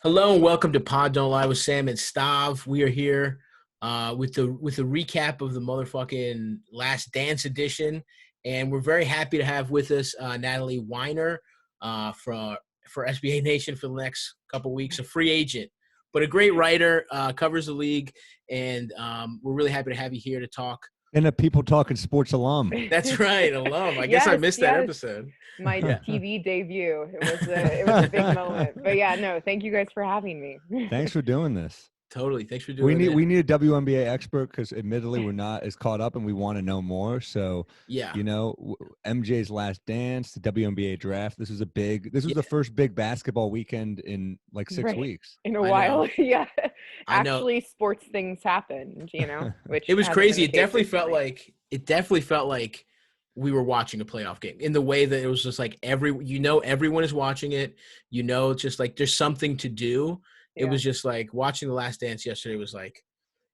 Hello and welcome to Pod Don't Lie with Sam and Stav. We are here with the recap of the motherfucking Last Dance edition, and we're very happy to have with us Natalie Weiner for SBA Nation for the next couple weeks, a free agent, but a great writer, covers the league, and we're really happy to have you here to talk. And a People Talking Sports alum. That's right, alum. I guess I missed that episode. My TV debut. It was a big moment. But yeah, no, thank you guys for having me. Thanks for doing this. Totally. Thanks for doing it. We need a WNBA expert because admittedly we're not as caught up and we want to know more. So, yeah, MJ's Last Dance, the WNBA draft. This was the first big basketball weekend in like 6 weeks. In a while. Yeah. Actually, sports things happened, which it was crazy. It definitely felt like we were watching a playoff game in the way that it was just like everyone is watching it. It's just like there's something to do. It was just like watching The Last Dance yesterday was like,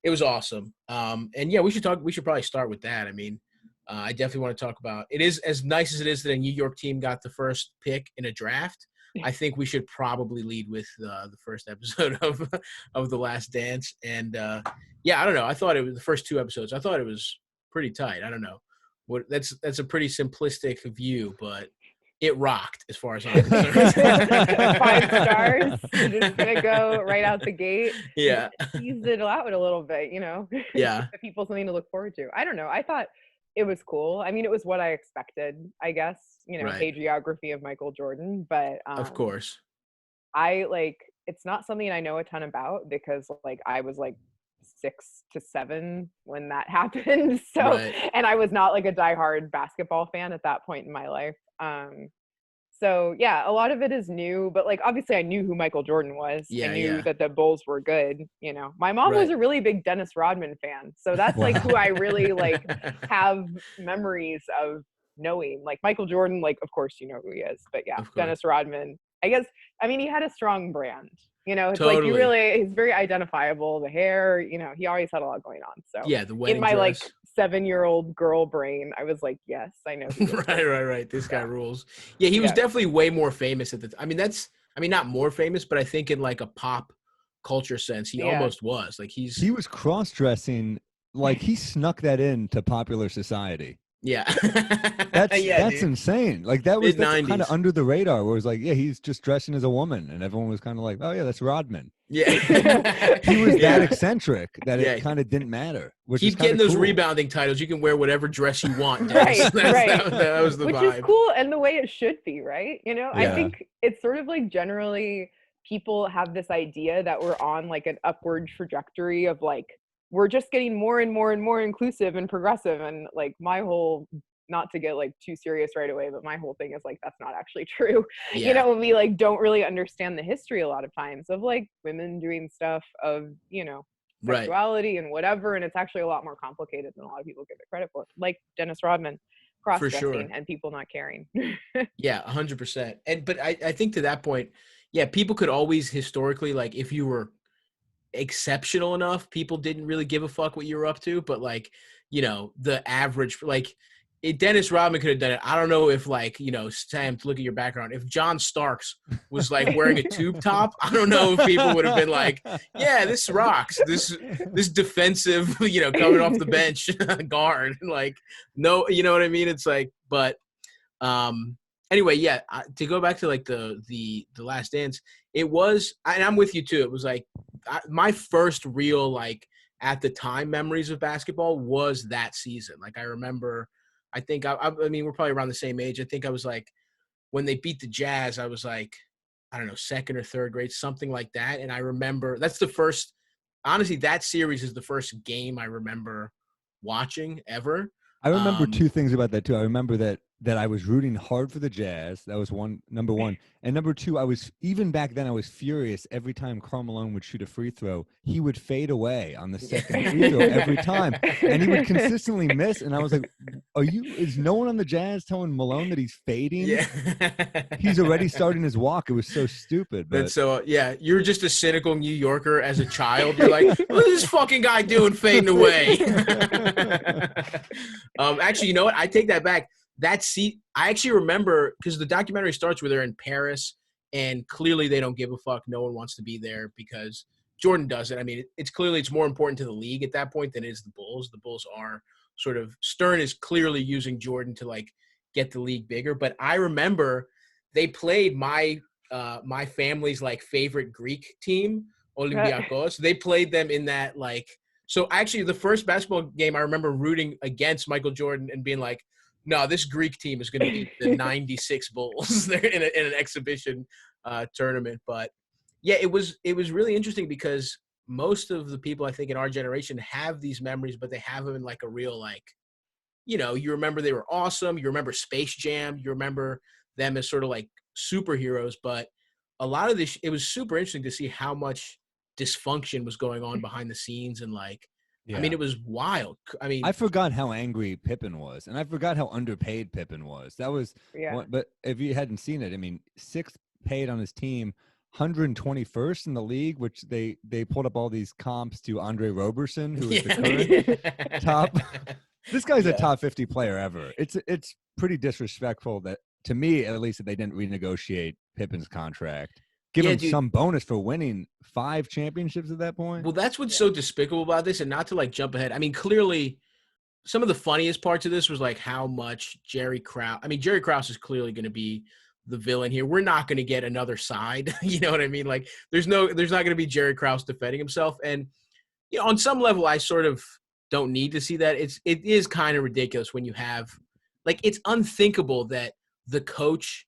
it was awesome. And yeah, we should probably start with that. I mean, I definitely want to talk about it. Is as nice as it is that a New York team got the first pick in a draft. I think we should probably lead with the first episode of The Last Dance. And yeah, I don't know. I thought it was the first two episodes. I thought it was pretty tight. I don't know. That's a pretty simplistic view, but it rocked as far as I'm concerned. 5 stars. You're just gonna go right out the gate. Yeah. Teased it out a little bit, Yeah. Give people something to look forward to. I don't know. I thought it was cool. I mean, it was what I expected, I guess. Right. Hagiography of Michael Jordan, but of course. It's not something I know a ton about because I was 6 to 7 when that happened. So, right. And I was not a diehard basketball fan at that point in my life. So yeah, a lot of it is new, but obviously I knew who Michael Jordan was. Yeah, I knew that the Bulls were good. My mom was a really big Dennis Rodman fan. So that's who I really have memories of knowing. Michael Jordan, of course you know who he is, but yeah, Dennis Rodman. I guess, he had a strong brand. It's totally. He's very identifiable. The hair, he always had a lot going on. So yeah, the wedding in my dress. 7-year-old girl brain, I was like, yes, I know. Right. This guy rules. Yeah, he was definitely way more famous at the time. Not more famous, but I think in a pop culture sense, he almost was. He was cross-dressing, he snuck that into popular society. Yeah. That's insane. That was kind of under the radar where it was he's just dressing as a woman and everyone was kind of like, oh yeah, that's Rodman. Yeah. He was that eccentric that it kind of didn't matter. Keep getting those rebounding titles. You can wear whatever dress you want. Right. That was the Which vibe. is cool and the way it should be, right? I think it's sort of generally people have this idea that we're on an upward trajectory of we're just getting more and more and more inclusive and progressive. And my whole, not to get too serious right away, but my whole thing is that's not actually true. Yeah. We don't really understand the history a lot of times of women doing stuff of, sexuality and whatever. And it's actually a lot more complicated than a lot of people give it credit for. Dennis Rodman, cross-dressing and people not caring. Yeah, 100%. But I think to that point, yeah, people could always historically, if you were exceptional enough, people didn't really give a fuck what you were up to, but the average, Dennis Rodman could have done it. I don't know if Sam, to look at your background, if John Starks was wearing a tube top, I don't know if people would have been yeah, this rocks, this defensive, coming off the bench guard, no, you know what I mean? It's but anyway, yeah, to go back to the Last Dance, it was, and I'm with you too. It was my first real at the time memories of basketball was that season. I remember, I think I mean we're probably around the same age. I think I was when they beat the Jazz, I was I don't know, 2nd or 3rd grade, something like that. And I remember that's the first. Honestly, that series is the first game I remember watching ever. I remember 2 things about that too. I remember that I was rooting hard for the Jazz. That was number 1. And number 2, even back then I was furious every time Karl Malone would shoot a free throw. He would fade away on the second free throw every time. And he would consistently miss. And I was like, is no one on the Jazz telling Malone that he's fading? Yeah. He's already starting his walk. It was so stupid. But yeah, you're just a cynical New Yorker as a child. You're like, what is this fucking guy doing fading away? Actually, you know what? I take that back. That seat, I actually remember because the documentary starts where they're in Paris and clearly they don't give a fuck. No one wants to be there because Jordan does it. I mean, it's more important to the league at that point than it is the Bulls. The Bulls are sort of Stern is clearly using Jordan to like get the league bigger. But I remember they played my family's like favorite Greek team, Olympiacos. They played them in that like. So actually, the first basketball game I remember rooting against Michael Jordan and being like, "No, this Greek team is going to beat the '96 Bulls." They're in an exhibition tournament. But yeah, it was really interesting because most of the people I think in our generation have these memories, but they have them in like a real like, you remember they were awesome. You remember Space Jam. You remember them as sort of like superheroes. But a lot of this, it was super interesting to see how much dysfunction was going on behind the scenes. And like, I mean, it was wild. I mean, I forgot how angry Pippen was, and I forgot how underpaid Pippen was. That was, but if you hadn't seen it, I mean, 6th paid on his team, 121st in the league, which they pulled up all these comps to Andre Roberson, who is the current top. This guy's a top 50 player ever. It's pretty disrespectful that, to me at least, that they didn't renegotiate Pippen's contract. Give him some bonus for winning 5 championships at that point. Well, that's what's so despicable about this, and not to like jump ahead. I mean, clearly, some of the funniest parts of this was like how much Jerry Krause. I mean, Jerry Krause is clearly going to be the villain here. We're not going to get another side. You know what I mean? Like, there's not going to be Jerry Krause defending himself. And on some level, I sort of don't need to see that. It is kind of ridiculous when you have like it's unthinkable that the coach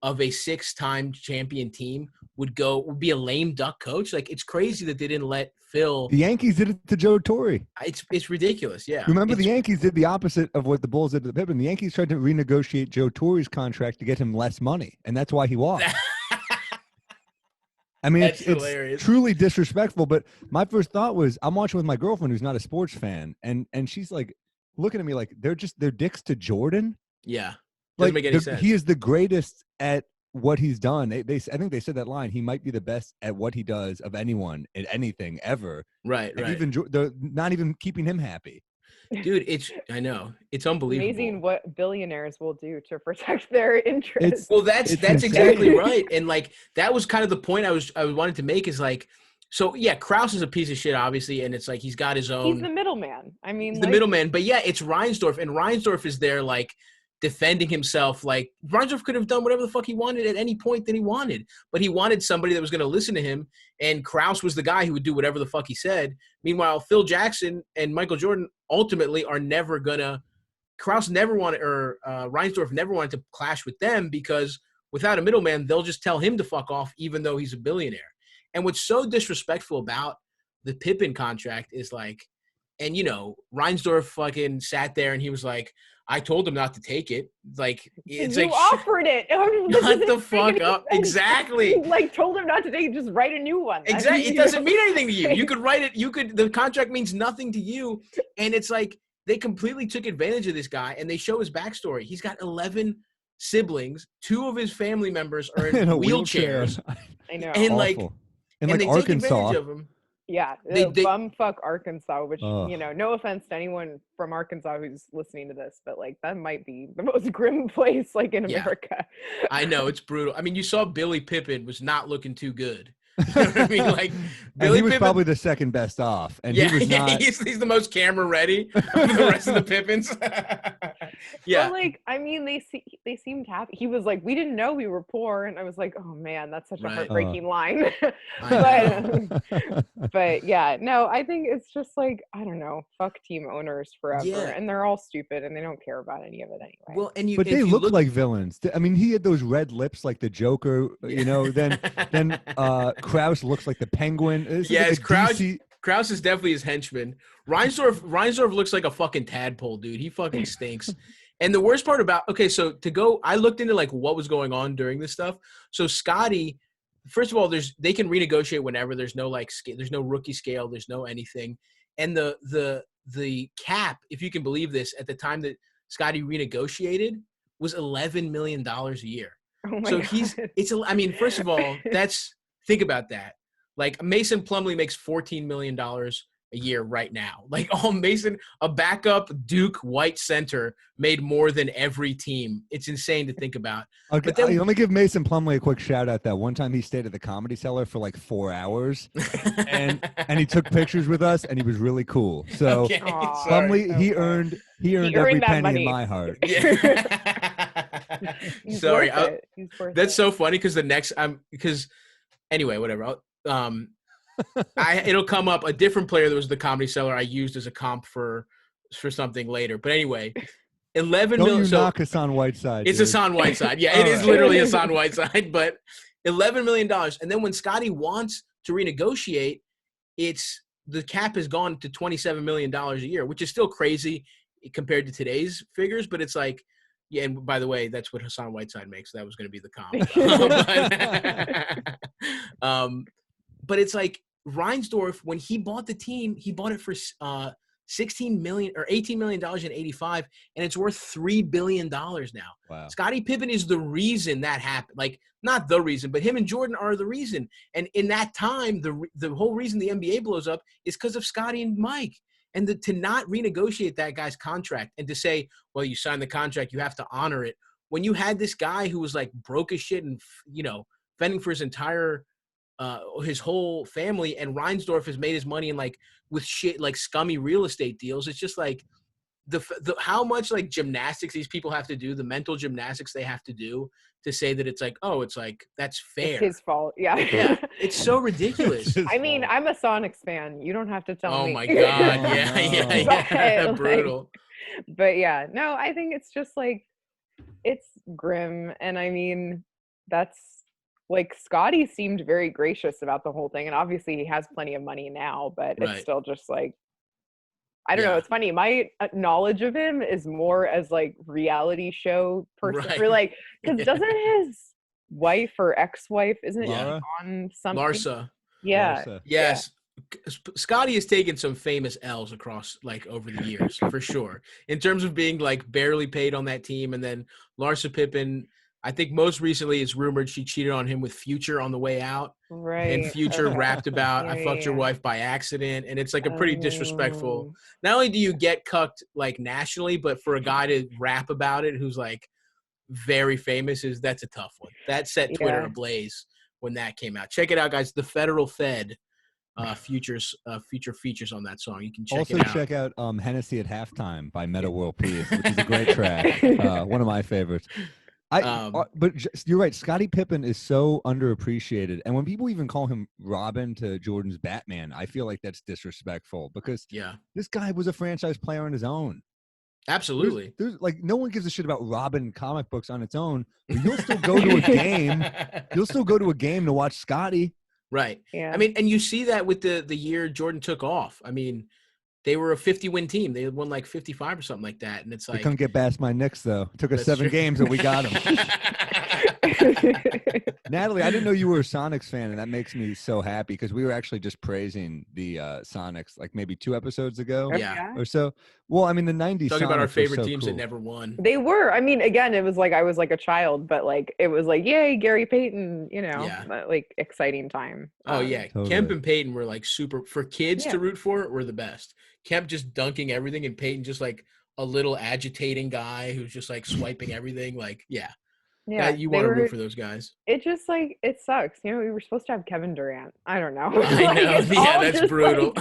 of a 6-time champion team would be a lame duck coach. Like, it's crazy that they didn't let Phil. The Yankees did it to Joe Torre. It's ridiculous. Yeah. Remember, the Yankees did the opposite of what the Bulls did to the Pippen. The Yankees tried to renegotiate Joe Torre's contract to get him less money, and that's why he walked. I mean, it's truly disrespectful. But my first thought was, I'm watching with my girlfriend who's not a sports fan, and she's like looking at me like they're dicks to Jordan. Yeah. Doesn't make any sense. He is the greatest at what he's done. I think they said that line. He might be the best at what he does of anyone at anything ever. Right. Even they're not even keeping him happy. Dude, I know. It's unbelievable. Amazing what billionaires will do to protect their interests. That's exactly right. And like that was kind of the point I wanted to make is like, so yeah, Krause is a piece of shit, obviously, and it's like he's got his own. He's the middleman. I mean, the middleman. But yeah, it's Reinsdorf, and Reinsdorf is there like defending himself. Like Reinsdorf could have done whatever the fuck he wanted at any point that he wanted, but he wanted somebody that was going to listen to him, and Krause was the guy who would do whatever the fuck he said. Meanwhile, Phil Jackson and Michael Jordan ultimately are never gonna. Krause never wanted, or Reinsdorf never wanted to clash with them because without a middleman, they'll just tell him to fuck off, even though he's a billionaire. And what's so disrespectful about the Pippen contract is like, and Reinsdorf fucking sat there and he was like, I told him not to take it. Like, it's you like offered it. Shut the fuck up. Exactly. You, like, told him not to take it. Just write a new one. Exactly. It doesn't mean anything to you. You could write it. The contract means nothing to you. And it's like they completely took advantage of this guy, and they show his backstory. He's got 11 siblings. 2 of his family members are in wheelchairs. I know. And awful. And like they Arkansas. take advantage of him. Yeah, they bumfuck Arkansas, which, no offense to anyone from Arkansas who's listening to this, but like that might be the most grim place like in America. I know, it's brutal. I mean, you saw Billy Pippen was not looking too good. You know what I mean? Like Billy was Pippen, probably the second best off, and he was not. He's the most camera ready of the rest of the Pippins. But like, I mean, they seemed happy. He was like, "We didn't know we were poor," and I was like, "Oh man, that's such a heartbreaking line." but yeah, no, I think it's just like, I don't know, fuck team owners forever, and they're all stupid and they don't care about any of it anyway. Well, but they look like villains. I mean, he had those red lips like the Joker, Then Krause looks like the Penguin. Yes, Krause is definitely his henchman. Reinsdorf looks like a fucking tadpole, dude. He fucking stinks. And the worst part about I looked into like what was going on during this stuff. So Scotty, first of all, they can renegotiate whenever. There's no like there's no rookie scale. There's no anything. And the cap, if you can believe this, at the time that Scotty renegotiated was $11 million a year. Oh my God. I mean, first of all, think about that. Like Mason Plumlee makes $14 million. a year right now. Like Mason, a backup Duke white center made more than every team. It's insane to think about. Okay, but then, let me give Mason Plumlee a quick shout out. That one time he stayed at the Comedy Cellar for like 4 hours, and he took pictures with us, and he was really cool. So okay, Plumlee, so he earned every that penny money. in my heart. Yeah. He's Sorry, worth it. He's worth that's it. so funny because anyway, whatever. It'll come up a different player that was the Comedy Cellar I used as a comp for something later. But anyway, 11 Don't million. you So knock Hassan Whiteside? it's dude. Hassan Whiteside. Yeah, All it is right. literally Hassan Whiteside. But $11 million, and then when Scotty wants to renegotiate, the cap has gone to $27 million a year, which is still crazy compared to today's figures. But it's like, yeah. And by the way, that's what Hassan Whiteside makes. So that was going to be the comp. But it's like Reinsdorf, when he bought the team, he bought it for $16 million or $18 million in '85, and it's worth $3 billion now. Wow. Scottie Pippen is the reason that happened. Like, not the reason, but him and Jordan are the reason. And in that time, the whole reason the NBA blows up is because of Scottie and Mike. And to not renegotiate that guy's contract and to say, well, you signed the contract, you have to honor it. When you had this guy who was like broke as shit and, fending for his whole family, and Reinsdorf has made his money in like with shit like scummy real estate deals. It's just like the how much like gymnastics these people have to do, the mental gymnastics they have to do to say that it's like, oh, it's like that's fair. It's his fault. Yeah. Yeah, it's so ridiculous. I mean, I'm a Sonics fan. You don't have to tell me. Oh my god, Oh, yeah, But, brutal. But yeah, no, I think it's just like it's grim, and I mean that's. Like Scotty seemed very gracious about the whole thing, and obviously he has plenty of money now, but Right. it's still just like, I don't know. It's funny. My knowledge of him is more as like reality show person, Right. or like, because doesn't his wife or ex-wife, isn't it Laura? on something? Larsa. Yeah. Larsa. Yes. Scotty has taken some famous L's across like over the years for sure in terms of being like barely paid on that team. And then Larsa Pippen, I think most recently it's rumored she cheated on him with Future on the way out. Right. And Future rapped about, I fucked your Yeah. wife by accident. And it's like a pretty disrespectful. Not only do you get cucked like nationally, but for a guy to rap about it who's like very famous, that's a tough one. That set Twitter ablaze when that came out. Check it out, guys. The Federal Fed Future features on that song. You can check also it out. check out Hennessy at Halftime by Meta World Peace, which is a great track. One of my favorites. But you're right. Scottie Pippen is so underappreciated, and when people even call him Robin to Jordan's Batman, I feel like that's disrespectful because this guy was a franchise player on his own. Absolutely. There's like no one gives a shit about Robin comic books on its own, but you'll still go to a game. You'll still go to a game to watch Scottie. Right. Yeah. I mean, and you see that with the year Jordan took off. I mean, they were a 50-win team. They won like 55 or something like that. And it's like, they couldn't get past my Knicks though. It took us 7 games and we got them. Natalie, I didn't know you were a Sonics fan, and that makes me so happy because we were actually just praising the Sonics like maybe 2 episodes ago or so. Well, I mean, the 90s talking Sonics about our favorite so teams cool. that never won. They were. I mean, again, it was like I was like a child, but like it was like, yay, Gary Payton, like exciting time. Oh yeah, Totally. Kemp and Payton were like super for kids to root for. Were the best. Kemp just dunking everything, and Payton just like a little agitating guy who's just like swiping everything. Like you want to root for those guys. It just like it sucks. We were supposed to have Kevin Durant. I don't know. I know. Yeah, that's brutal.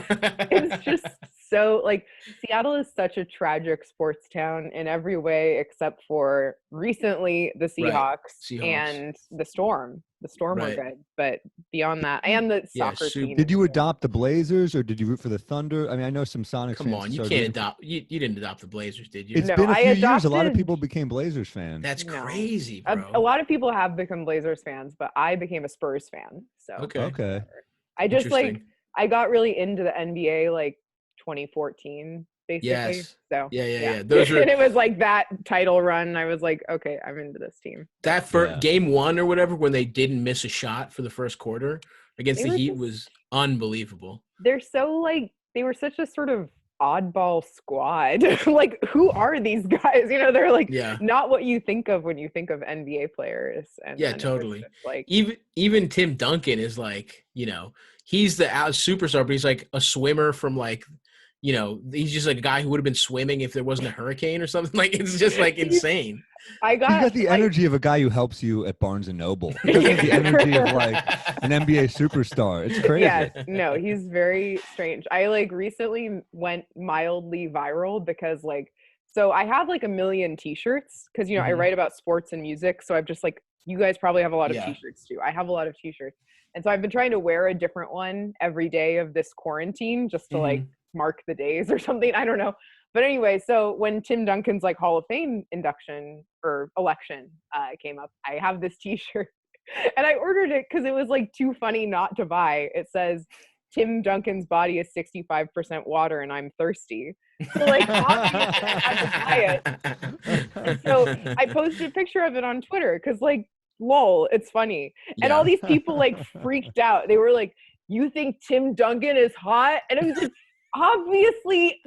It's just so like Seattle is such a tragic sports town in every way except for recently the Seahawks. And the Storm. The Storm were good, but beyond that, and the soccer team. Did you adopt the Blazers or did you root for the Thunder? I mean, I know some Sonics fans. Come on, you can't adopt. You didn't adopt the Blazers, did you? It's been a few years. A lot of people became Blazers fans. That's crazy, bro. A lot of people have become Blazers fans, but I became a Spurs fan. So okay. I just like I got really into the NBA like 2014. Basically. Yes. So yeah. Those are, and it was like that title run. I was like, okay, I'm into this team. That for game 1 or whatever, when they didn't miss a shot for the first quarter against the Heat was unbelievable. They're so like they were such a sort of oddball squad. Like, who are these guys? You know, they're like not what you think of when you think of NBA players. And yeah, totally. Like, even Tim Duncan is like, he's the superstar, but he's like a swimmer from like, he's just like a guy who would have been swimming if there wasn't a hurricane or something. Like, it's just like insane. He got the energy of a guy who helps you at Barnes and Noble. He doesn't have the energy of like an NBA superstar. It's crazy. Yeah, no, he's very strange. I like recently went mildly viral because like, so I have like a million t-shirts because, I write about sports and music. So I've just like, you guys probably have a lot of t-shirts too. I have a lot of t-shirts. And so I've been trying to wear a different one every day of this quarantine just to like mark the days or something. I don't know. But anyway, so when Tim Duncan's like Hall of Fame induction or election came up, I have this t-shirt and I ordered it because it was like too funny not to buy. It says, Tim Duncan's body is 65% water and I'm thirsty. So like, obviously I had to buy it. And so I posted a picture of it on Twitter because like, lol, it's funny. And all these people like freaked out. They were like, you think Tim Duncan is hot? And it was like, obviously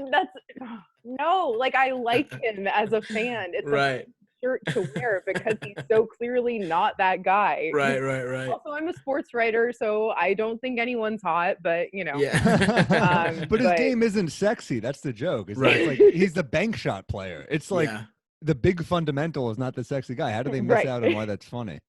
no, like I like him as a fan. It's a shirt to wear because he's so clearly not that guy. Right. Also, I'm a sports writer, so I don't think anyone's hot, but but his game isn't sexy. That's the joke. It's like he's the bank shot player. It's like the big fundamental is not the sexy guy. How do they miss out on why that's funny?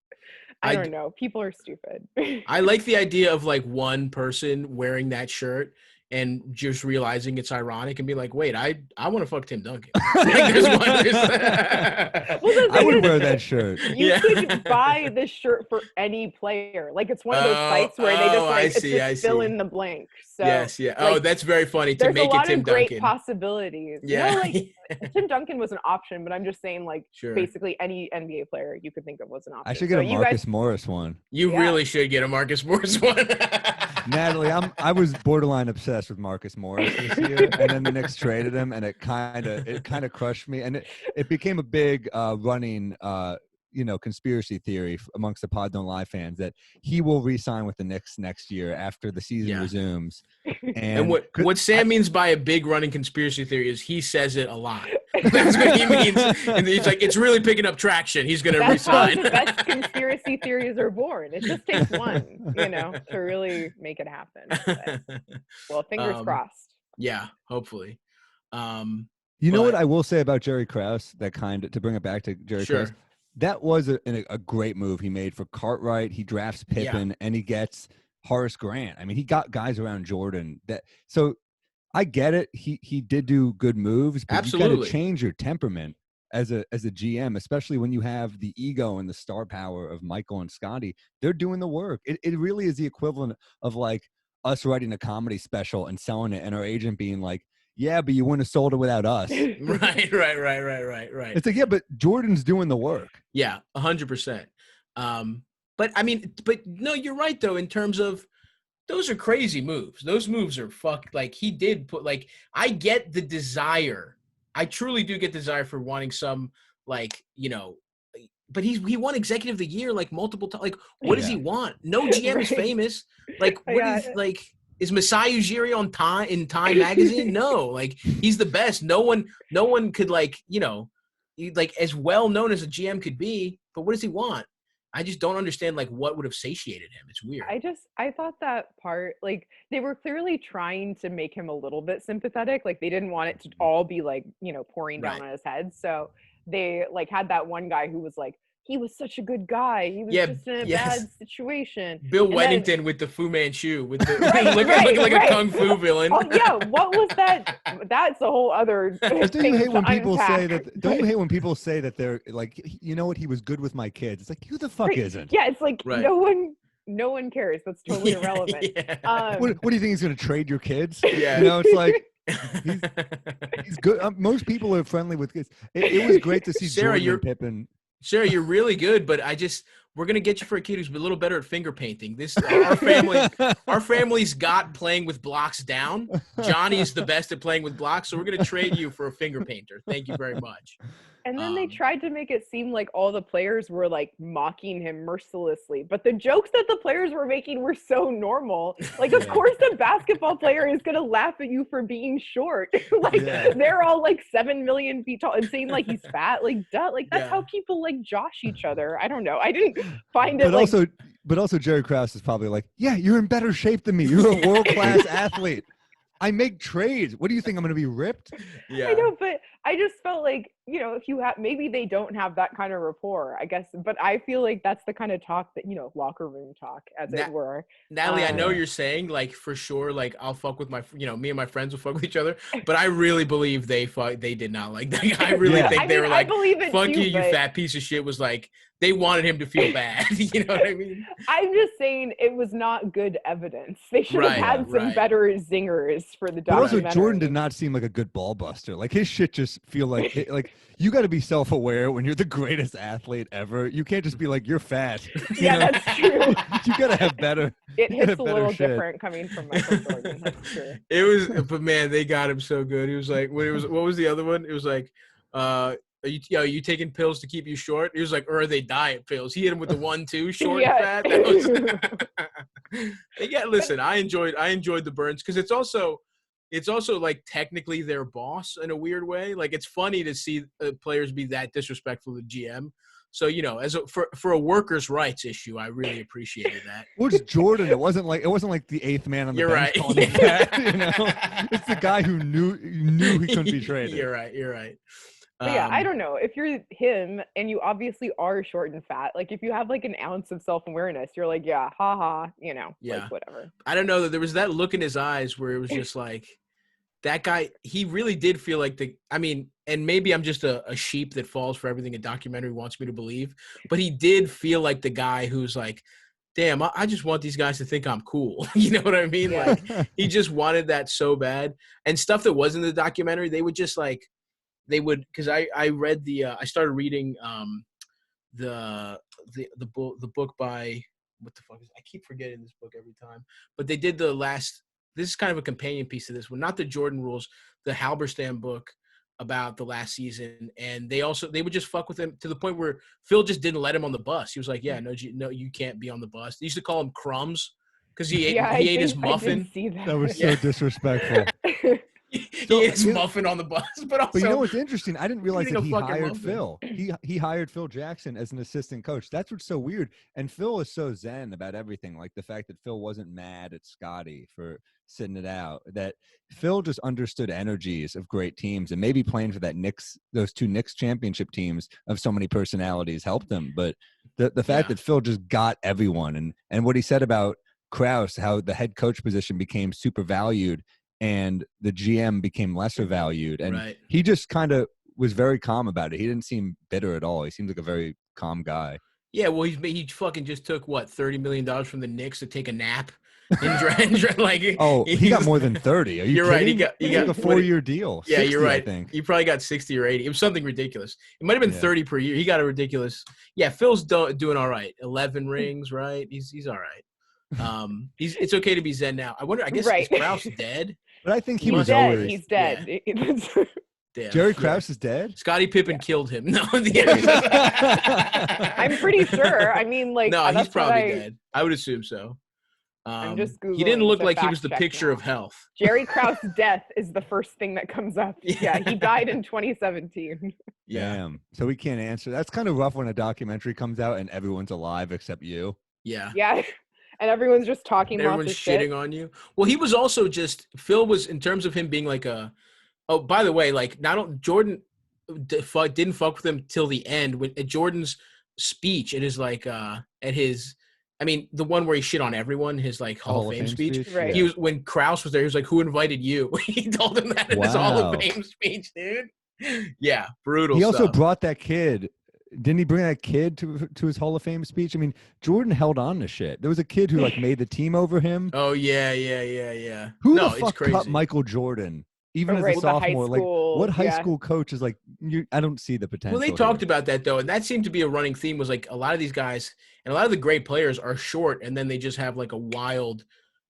I don't know. People are stupid. I like the idea of like one person wearing that shirt and just realizing it's ironic and be like, wait, I want to fuck Tim Duncan. I would wear that shirt. You could buy this shirt for any player. Like it's one of those sites where they just fill in the blank. So yes, yeah. Oh, that's very funny to make it Tim Duncan. There's a lot of great possibilities. Yeah. Tim Duncan was an option, but I'm just saying like basically any NBA player you could think of was an option. I should get a Marcus Morris one. You really should get a Marcus Morris one. Natalie, I was borderline obsessed with Marcus Morris this year, and then the Knicks traded him, and it kind of crushed me, and it became a big running conspiracy theory amongst the Pod Don't Lie fans that he will re-sign with the Knicks next year after the season resumes. And what Sam means by a big running conspiracy theory is he says it a lot. That's what he means. And he's like, it's really picking up traction. He's going to resign. The best conspiracy theories are born. It just takes one, to really make it happen. But, well, fingers crossed. Yeah, hopefully. You know what I will say about Jerry Krause, to bring it back to Jerry Krause? That was a great move he made for Cartwright. He drafts Pippen and he gets Horace Grant. I mean, he got guys around Jordan. So I get it. He did do good moves, but absolutely. You got to change your temperament as a GM, especially when you have the ego and the star power of Michael and Scotty. They're doing the work. It really is the equivalent of like us writing a comedy special and selling it and our agent being like, yeah, but you wouldn't have sold it without us. Right. It's like, yeah, but Jordan's doing the work. Yeah, 100%. But no, you're right though, in terms of those are crazy moves. Those moves are like he did put like, I get the desire. I truly do get the desire for wanting some like, but he won executive of the year like multiple times. Like, what does he want? No GM is famous. Like, what is like, is Masai Ujiri on Time magazine? No, like he's the best. No one could like, like as well known as a GM could be, but what does he want? I just don't understand like what would have satiated him. It's weird. I thought that part, like they were clearly trying to make him a little bit sympathetic. Like they didn't want it to all be like, pouring down on his head. So they like had that one guy who was like, he was such a good guy. He was just in a bad situation. Bill Wennington with the Fu Manchu, with the looking like a kung fu villain. Oh yeah, what was that? That's a whole other. Don't you hate when people say that? Don't you hate when people say that they're like, you know what? He was good with my kids. It's like, who the fuck isn't? Yeah, it's like no one cares. That's totally irrelevant. Yeah. What do you think he's going to trade your kids? Yeah, it's like. He's good. Most people are friendly with kids. It was great to see Sarah, Jordan and Pippen. Sarah, you're really good, but we're gonna get you for a kid who's a little better at finger painting. Our family's got playing with blocks down. Johnny's the best at playing with blocks, so we're gonna trade you for a finger painter. Thank you very much. And then they tried to make it seem like all the players were like mocking him mercilessly. But the jokes that the players were making were so normal. Like, of course, a basketball player is going to laugh at you for being short. Like, they're all like 7 million feet tall and saying like he's fat. Like, duh. Like, that's how people like josh each other. I don't know. I didn't find it But also Jerry Krause is probably like, yeah, you're in better shape than me. You're a world-class athlete. I make trades. What do you think? I'm going to be ripped? Yeah. I know, but I just felt like, you know, if you have, maybe they don't have that kind of rapport, I guess, but I feel like that's the kind of talk that, you know, locker room talk, as it were. Natalie, I know you're saying, like, for sure, like, I'll fuck with my, you know, me and my friends will fuck with each other, but I really believe they did not like that guy. I really think they were like, fuck you, you fat piece of shit, was like, they wanted him to feel bad. You know what I mean? I'm just saying it was not good evidence. They should have had some better zingers for the documentary. But also, Jordan did not seem like a good ball buster. Like, his shit just feel like, like, you got to be self-aware when you're the greatest athlete ever. You can't just be like, you're fat. That's true. You got to have better. It hits a little different coming from Michael Jordan. That's true. It was, but man, they got him so good. He was like, what was the other one? It was like, are you taking pills to keep you short? He was like, or are they diet pills? He hit him with the 1-2 short and fat. That was listen, I enjoyed the burns because it's also like technically their boss in a weird way. Like, it's funny to see players be that disrespectful to GM. So, you know, for a workers' rights issue, I really appreciated that. Well, it's Jordan. It wasn't like the eighth man on the bench calling him fat, you know? It's the guy who knew he couldn't be traded. You're right. But yeah, I don't know. If you're him and you obviously are short and fat, like if you have like an ounce of self-awareness, you're like, yeah, haha, you know, like whatever. I don't know. There was that look in his eyes where it was just like, that guy, he really did feel like and maybe I'm just a sheep that falls for everything a documentary wants me to believe, but he did feel like the guy who's like, damn, I just want these guys to think I'm cool. You know what I mean? Yeah. Like, he just wanted that so bad. And stuff that was in the documentary, they would just like, because I read I started reading the book by, what the fuck is, I keep forgetting this book every time, but they did this is kind of a companion piece to this one, not the Jordan Rules, the Halberstam book about the last season. And they would just fuck with him to the point where Phil just didn't let him on the bus. He was like, yeah, no, you can't be on the bus. They used to call him Crumbs because he ate his muffin. That was so disrespectful. He ate his muffin on the bus, but you know what's interesting? I didn't realize that he hired Phil. He hired Phil Jackson as an assistant coach. That's what's so weird. And Phil is so zen about everything. Like the fact that Phil wasn't mad at Scotty for sitting it out. That Phil just understood energies of great teams, and maybe playing for those two Knicks championship teams of so many personalities helped them. But the fact that Phil just got everyone, and what he said about Krause, how the head coach position became super valued and the GM became lesser valued. And he just kind of was very calm about it. He didn't seem bitter at all. He seemed like a very calm guy. Yeah, well, he fucking just took, what, $30 million from the Knicks to take a nap? He got more than 30. Are you kidding? Right. He got a 4-year deal. Yeah, 60, you're right. I think. He probably got 60 or 80. It was something ridiculous. It might have been 30 per year. He got a ridiculous. Yeah, Phil's doing all right. 11 rings, right? He's all right. It's okay to be zen now. I wonder. I guess is Krause dead? But I think he's dead. He's dead. Yeah. Damn. Jerry Krause is dead? Scottie Pippen killed him. No, I'm pretty sure. I mean, like, no, he's probably dead. I would assume so. I'm just Googling. He didn't look like he was the picture of health. Jerry Krause's death is the first thing that comes up. Yeah, he died in 2017. Yeah. Damn. So we can't answer. That's kind of rough when a documentary comes out and everyone's alive except you. Yeah. Yeah. And everyone's just talking. Everyone's shitting on you. Well, he was also Phil was, in terms of him being like oh, by the way, like Jordan didn't fuck with him till the end. At Jordan's speech, it is like at his, I mean, the one where he shit on everyone, his like Hall of Fame speech. Right. He was, when Krause was there, he was like, "Who invited you?" He told him that in his Hall of Fame speech, dude. Yeah, brutal. He also brought that kid. Didn't he bring that kid to his Hall of Fame speech? I mean, Jordan held on to shit. There was a kid who like made the team over him. Oh yeah. Who the fuck cut Michael Jordan? Even as a sophomore, like what high school coach is like? I don't see the potential. Well, they talked about that though, and that seemed to be a running theme. Was like a lot of these guys and a lot of the great players are short, and then they just have like a wild.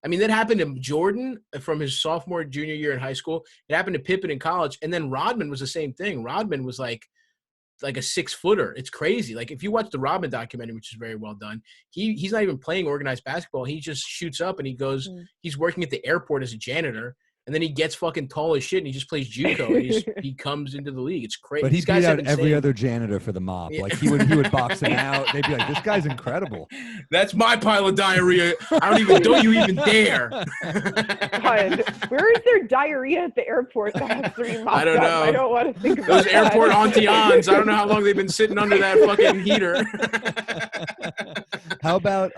I mean, that happened to Jordan from his sophomore, junior year in high school. It happened to Pippen in college, and then Rodman was the same thing. Rodman was like like a 6-footer. It's crazy. Like if you watch the Rodman documentary, which is very well done, he's not even playing organized basketball. He just shoots up and he goes, he's working at the airport as a janitor. And then he gets fucking tall as shit and he just plays JUCO and he comes into the league. It's crazy. But he beat out every other janitor for the mob. Yeah. Like he would box him out. They'd be like, this guy's incredible. That's my pile of diarrhea. Don't you even dare. God, where is there diarrhea at the airport that has to be mopped I don't know. up? I don't want to think about those airport auntie-ons. I don't know how long they've been sitting under that fucking heater. How about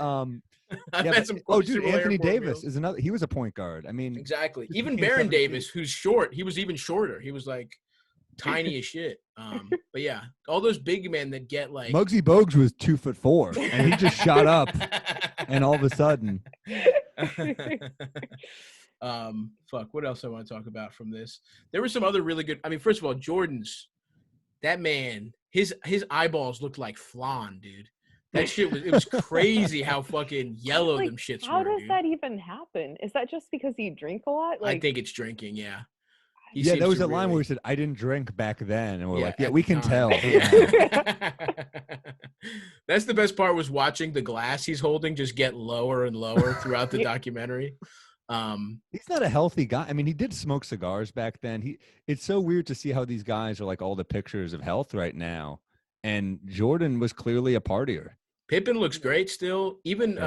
dude, Anthony Davis meals. is another. He was a point guard. I mean, exactly. Even Baron Davis, who's short, he was even shorter. He was like tiny as shit. But yeah, all those big men that get like Muggsy Bogues was 2'4", and he just shot up, and all of a sudden, fuck. What else I want to talk about from this? There were some other really good. I mean, first of all, Jordan's. That man, his eyeballs looked like flan, dude. That shit was crazy how fucking yellow them shits how were. How does dude. that even happen? Is that just because you drink a lot? I think it's drinking, yeah. There was a line where he said, I didn't drink back then. And we're like, yeah, we can tell. That's the best part was watching the glass he's holding just get lower and lower throughout the documentary. He's not a healthy guy. I mean, he did smoke cigars back then. It's so weird to see how these guys are like all the pictures of health right now. And Jordan was clearly a partier. Pippen looks great still. Even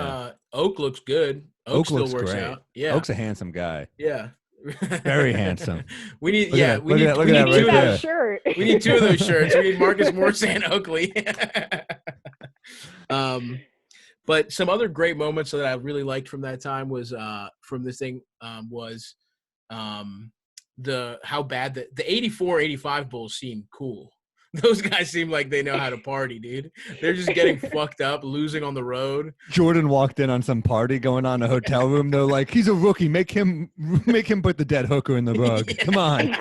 Oak looks good. Oak still looks works great. out. Yeah. Oak's a handsome guy. Yeah. Very handsome. We need look at that shirt. We need 2 of those shirts. We need Marcus Morris and Oakley. But some other great moments that I really liked from that time was from this thing was how bad the 84-85 Bulls seemed cool. Those guys seem like they know how to party, dude. They're just getting fucked up, losing on the road. Jordan walked in on some party going on in a hotel room. They're like, he's a rookie. Make him put the dead hooker in the rug. Yeah. Come on.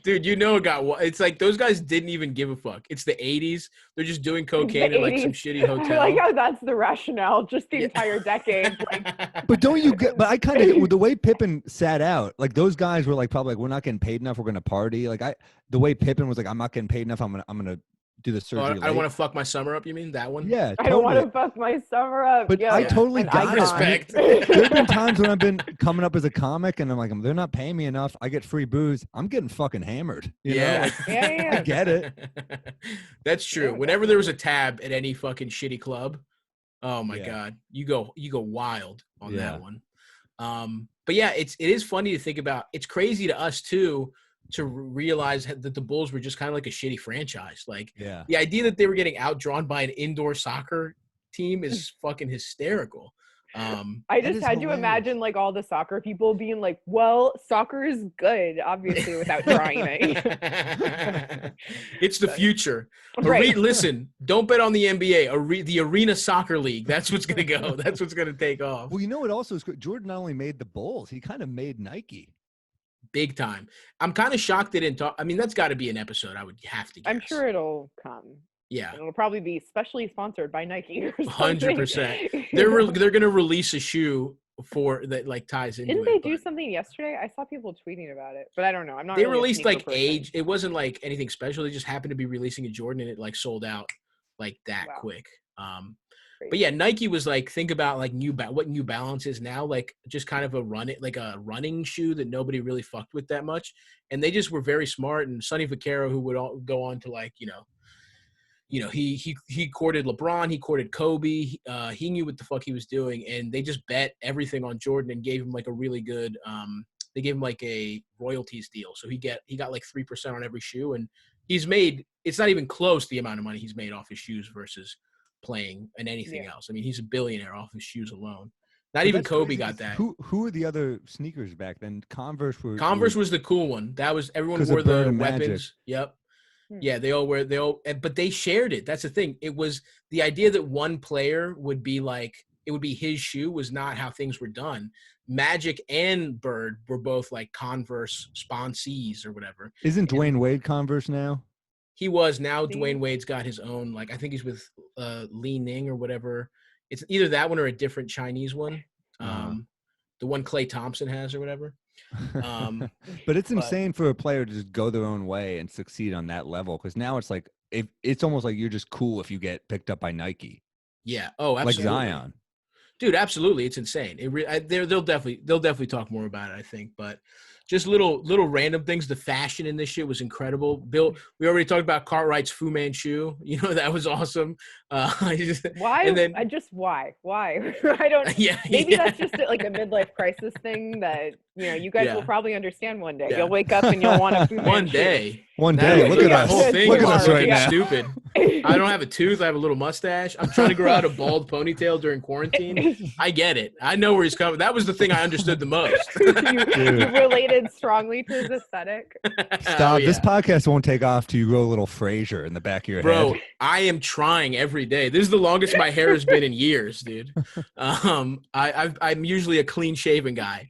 Dude, it's like those guys didn't even give a fuck. It's the 80s. They're just doing cocaine in like some shitty hotel. I like how that's the rationale, just the entire decade. But don't you get, but I kind of, the way Pippen sat out, like those guys were like, probably like, we're not getting paid enough. We're going to party. Like the way Pippen was like, I'm not getting paid enough. I'm going to do the surgery. I don't want to fuck my summer up. You mean that one? Yeah. Totally. I don't want to fuck my summer up. But I totally got it. Respect. There've been times when I've been coming up as a comic and I'm like, they're not paying me enough. I get free booze. I'm getting fucking hammered. You know? Like, yeah. I get it. That's true. Whenever there was a tab at any fucking shitty club, oh my God, you go wild on that one. But yeah, it is funny to think about. It's crazy to us too, to realize that the Bulls were just kind of like a shitty franchise. Like the idea that they were getting outdrawn by an indoor soccer team is fucking hysterical. I just had to imagine like all the soccer people being like, well, soccer is good, obviously, without trying it. It's the future. Right. Listen, don't bet on the NBA, the Arena Soccer League. That's what's going to go. That's what's going to take off. Well, you know what also is good? Jordan not only made the Bulls, he kind of made Nike. Big time. I'm kind of shocked they didn't talk. I mean, that's got to be an episode I would have to guess. I'm sure it'll come. Yeah. It'll probably be specially sponsored by Nike or something. 100%. They're going to release a shoe for that like ties into Didn't they do something yesterday? I saw people tweeting about it, but I don't know. I'm not They really released like age. It wasn't like anything special. They just happened to be releasing a Jordan and it like sold out like that quick. But yeah, Nike was like, think about like what New Balance is now, like just kind of a running shoe that nobody really fucked with that much. And they just were very smart. And Sonny Vaccaro, who would go on to like, he courted LeBron, he courted Kobe. He knew what the fuck he was doing. And they just bet everything on Jordan and gave him like a really good, they gave him like a royalties deal. So he got like 3% on every shoe. And it's not even close to the amount of money he's made off his shoes versus playing and anything else. I mean, he's a billionaire off his shoes alone. Not even Kobe got that. Who were the other sneakers back then? Converse was the cool one. That was everyone wore the weapons. Yep. Yeah, but they shared it. That's the thing. It was the idea that one player would be like, it would be his shoe was not how things were done. Magic and Bird were both like Converse sponsees or whatever. Isn't Dwayne Wade Converse now? He was. Now Dwayne Wade's got his own, like, I think he's with Li Ning or whatever. It's either that one or a different Chinese one. The one Klay Thompson has or whatever. But it's insane for a player to just go their own way and succeed on that level. Because now it's like it's almost like you're just cool if you get picked up by Nike. Yeah. Oh, like absolutely. Zion. Dude, absolutely, it's insane. They'll definitely talk more about it, I think. But just little random things. The fashion in this shit was incredible. Bill, we already talked about Cartwright's Fu Manchu. You know, that was awesome. Why? And then, why? I don't. Yeah, maybe that's just like a midlife crisis thing that you guys will probably understand one day. Yeah. You'll wake up and you'll want a Fu Manchu. One day. Look at us. Look at us right now. Stupid. I don't have a tooth. I have a little mustache. I'm trying to grow out a bald ponytail during quarantine. I get it. I know where he's coming. That was the thing I understood the most. you related strongly to his aesthetic. Stop. This podcast won't take off till you grow a little Frasier in the back of your head. Bro, I am trying every day. This is the longest my hair has been in years, dude. I'm usually a clean-shaven guy.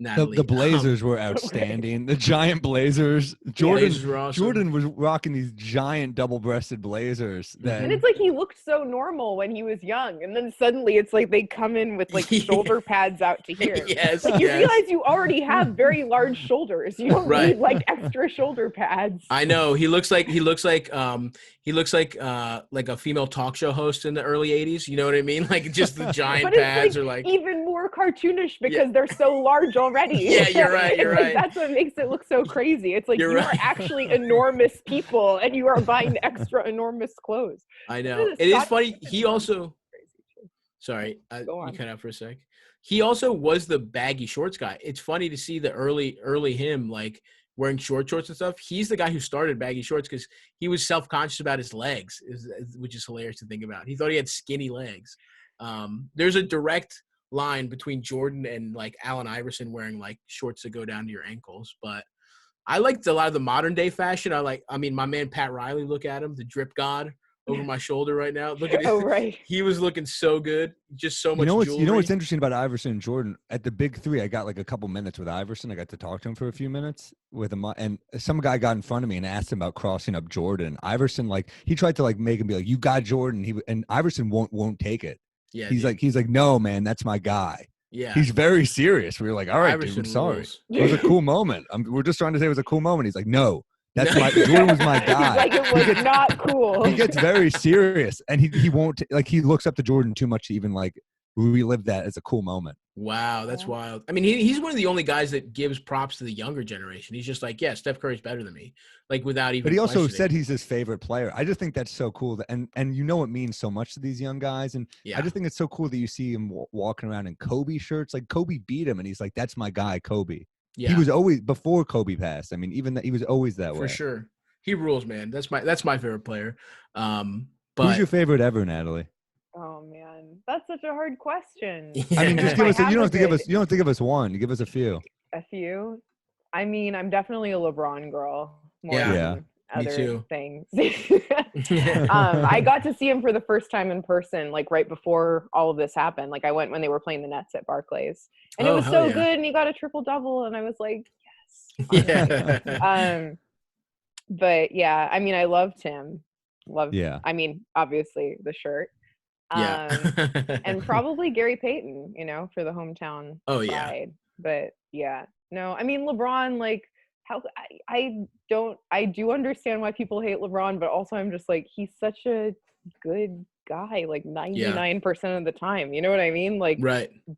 Natalie. The Blazers were outstanding. The giant Blazers. Jordan was rocking these giant double-breasted Blazers. And it's like he looked so normal when he was young, and then suddenly it's like they come in with like shoulder pads out to here. Yes, like you realize you already have very large shoulders. You don't need like extra shoulder pads. I know. He looks like a female talk show host in the early 80s. You know what I mean? Like just the giant pads are like even more cartoonish because they're so large already. Yeah, you're right. You're right. That's what makes it look so crazy. It's like you are actually enormous people and you are buying extra enormous clothes. I know. It is funny. He also sorry, you cut out for a sec. He also was the baggy shorts guy. It's funny to see the early him like wearing shorts and stuff. He's the guy who started baggy shorts because he was self-conscious about his legs, which is hilarious to think about. He thought he had skinny legs. There's a direct line between Jordan and like Allen Iverson wearing like shorts that go down to your ankles. But I liked a lot of the modern day fashion. My man Pat Riley, look at him, the drip god over my shoulder right now. Look at him. He was looking so good. Just so much jewelry. You know what's interesting about Iverson and Jordan? At the Big Three, I got like a couple minutes with Iverson. I got to talk to him for a few minutes with him. And some guy got in front of me and asked him about crossing up Jordan. Iverson, like, he tried to like make him be like, you got Jordan. And Iverson won't take it. Yeah, he's like, no, man, that's my guy. Yeah, he's very serious. We were like, all right, Iverson, dude, I'm sorry. It was a cool moment. We're just trying to say it was a cool moment. He's like, no, that's Jordan was my guy. Like it was not cool. He gets very serious, and he won't like. He looks up to Jordan too much to even like relive that as a cool moment. Wow, that's wild. I mean, he's one of the only guys that gives props to the younger generation. He's just like, yeah, Steph Curry's better than me, like without even. But he also said he's his favorite player. I just think that's so cool, and it means so much to these young guys, and I just think it's so cool that you see him walking around in Kobe shirts. Like Kobe beat him, and he's like, "That's my guy, Kobe." Yeah. He was always before Kobe passed. I mean, even that he was always that way. For sure, he rules, man. That's my favorite player. But who's your favorite ever, Natalie? Oh man, that's such a hard question. I mean, just give us. You don't have to give us one. You give us a few. A few. I mean, I'm definitely a LeBron girl. More than other me too. Things. I got to see him for the first time in person, like right before all of this happened. Like I went when they were playing the Nets at Barclays, and it was so good. And he got a triple double, and I was like, yes. Yeah. But yeah, I mean, I loved him. I mean, obviously the shirt. And probably Gary Payton, for the hometown side. But yeah, no, I mean, LeBron, like I do understand why people hate LeBron, but also I'm just like, he's such a good guy, like 99% of the time, you know what I mean? Like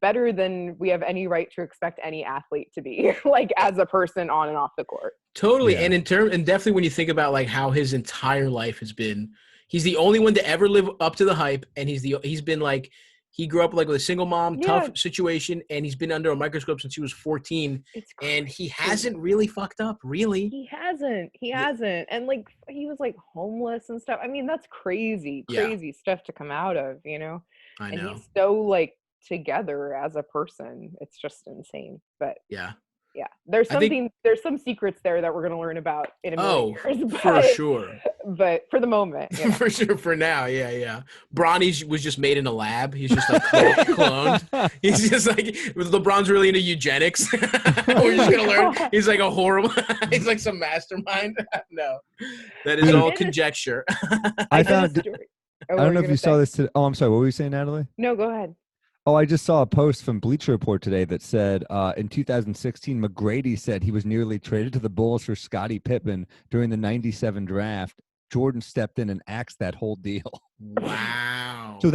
better than we have any right to expect any athlete to be like as a person on and off the court. Totally. And and definitely when you think about like how his entire life has been, he's the only one to ever live up to the hype, and he's been like, he grew up like with a single mom, tough situation, and he's been under a microscope since he was 14, and he hasn't really fucked up, really. He hasn't, and like he was like homeless and stuff. I mean, that's crazy stuff to come out of, I know. And he's so like together as a person. It's just insane, but yeah, there's some secrets there that we're going to learn about in a million years. For sure. But for the moment. For sure, for now, yeah. Bronny was just made in a lab. He's just like cloned. He's just like, LeBron's really into eugenics. We're just going to learn. He's like a horrible, he's like some mastermind. No, that is all conjecture. I found, I don't know if you saw this today. Oh, I'm sorry. What were you saying, Natalie? No, go ahead. Oh, I just saw a post from Bleacher Report today that said in 2016, McGrady said he was nearly traded to the Bulls for Scottie Pippen during the 97 draft. Jordan stepped in and axed that whole deal. Wow. So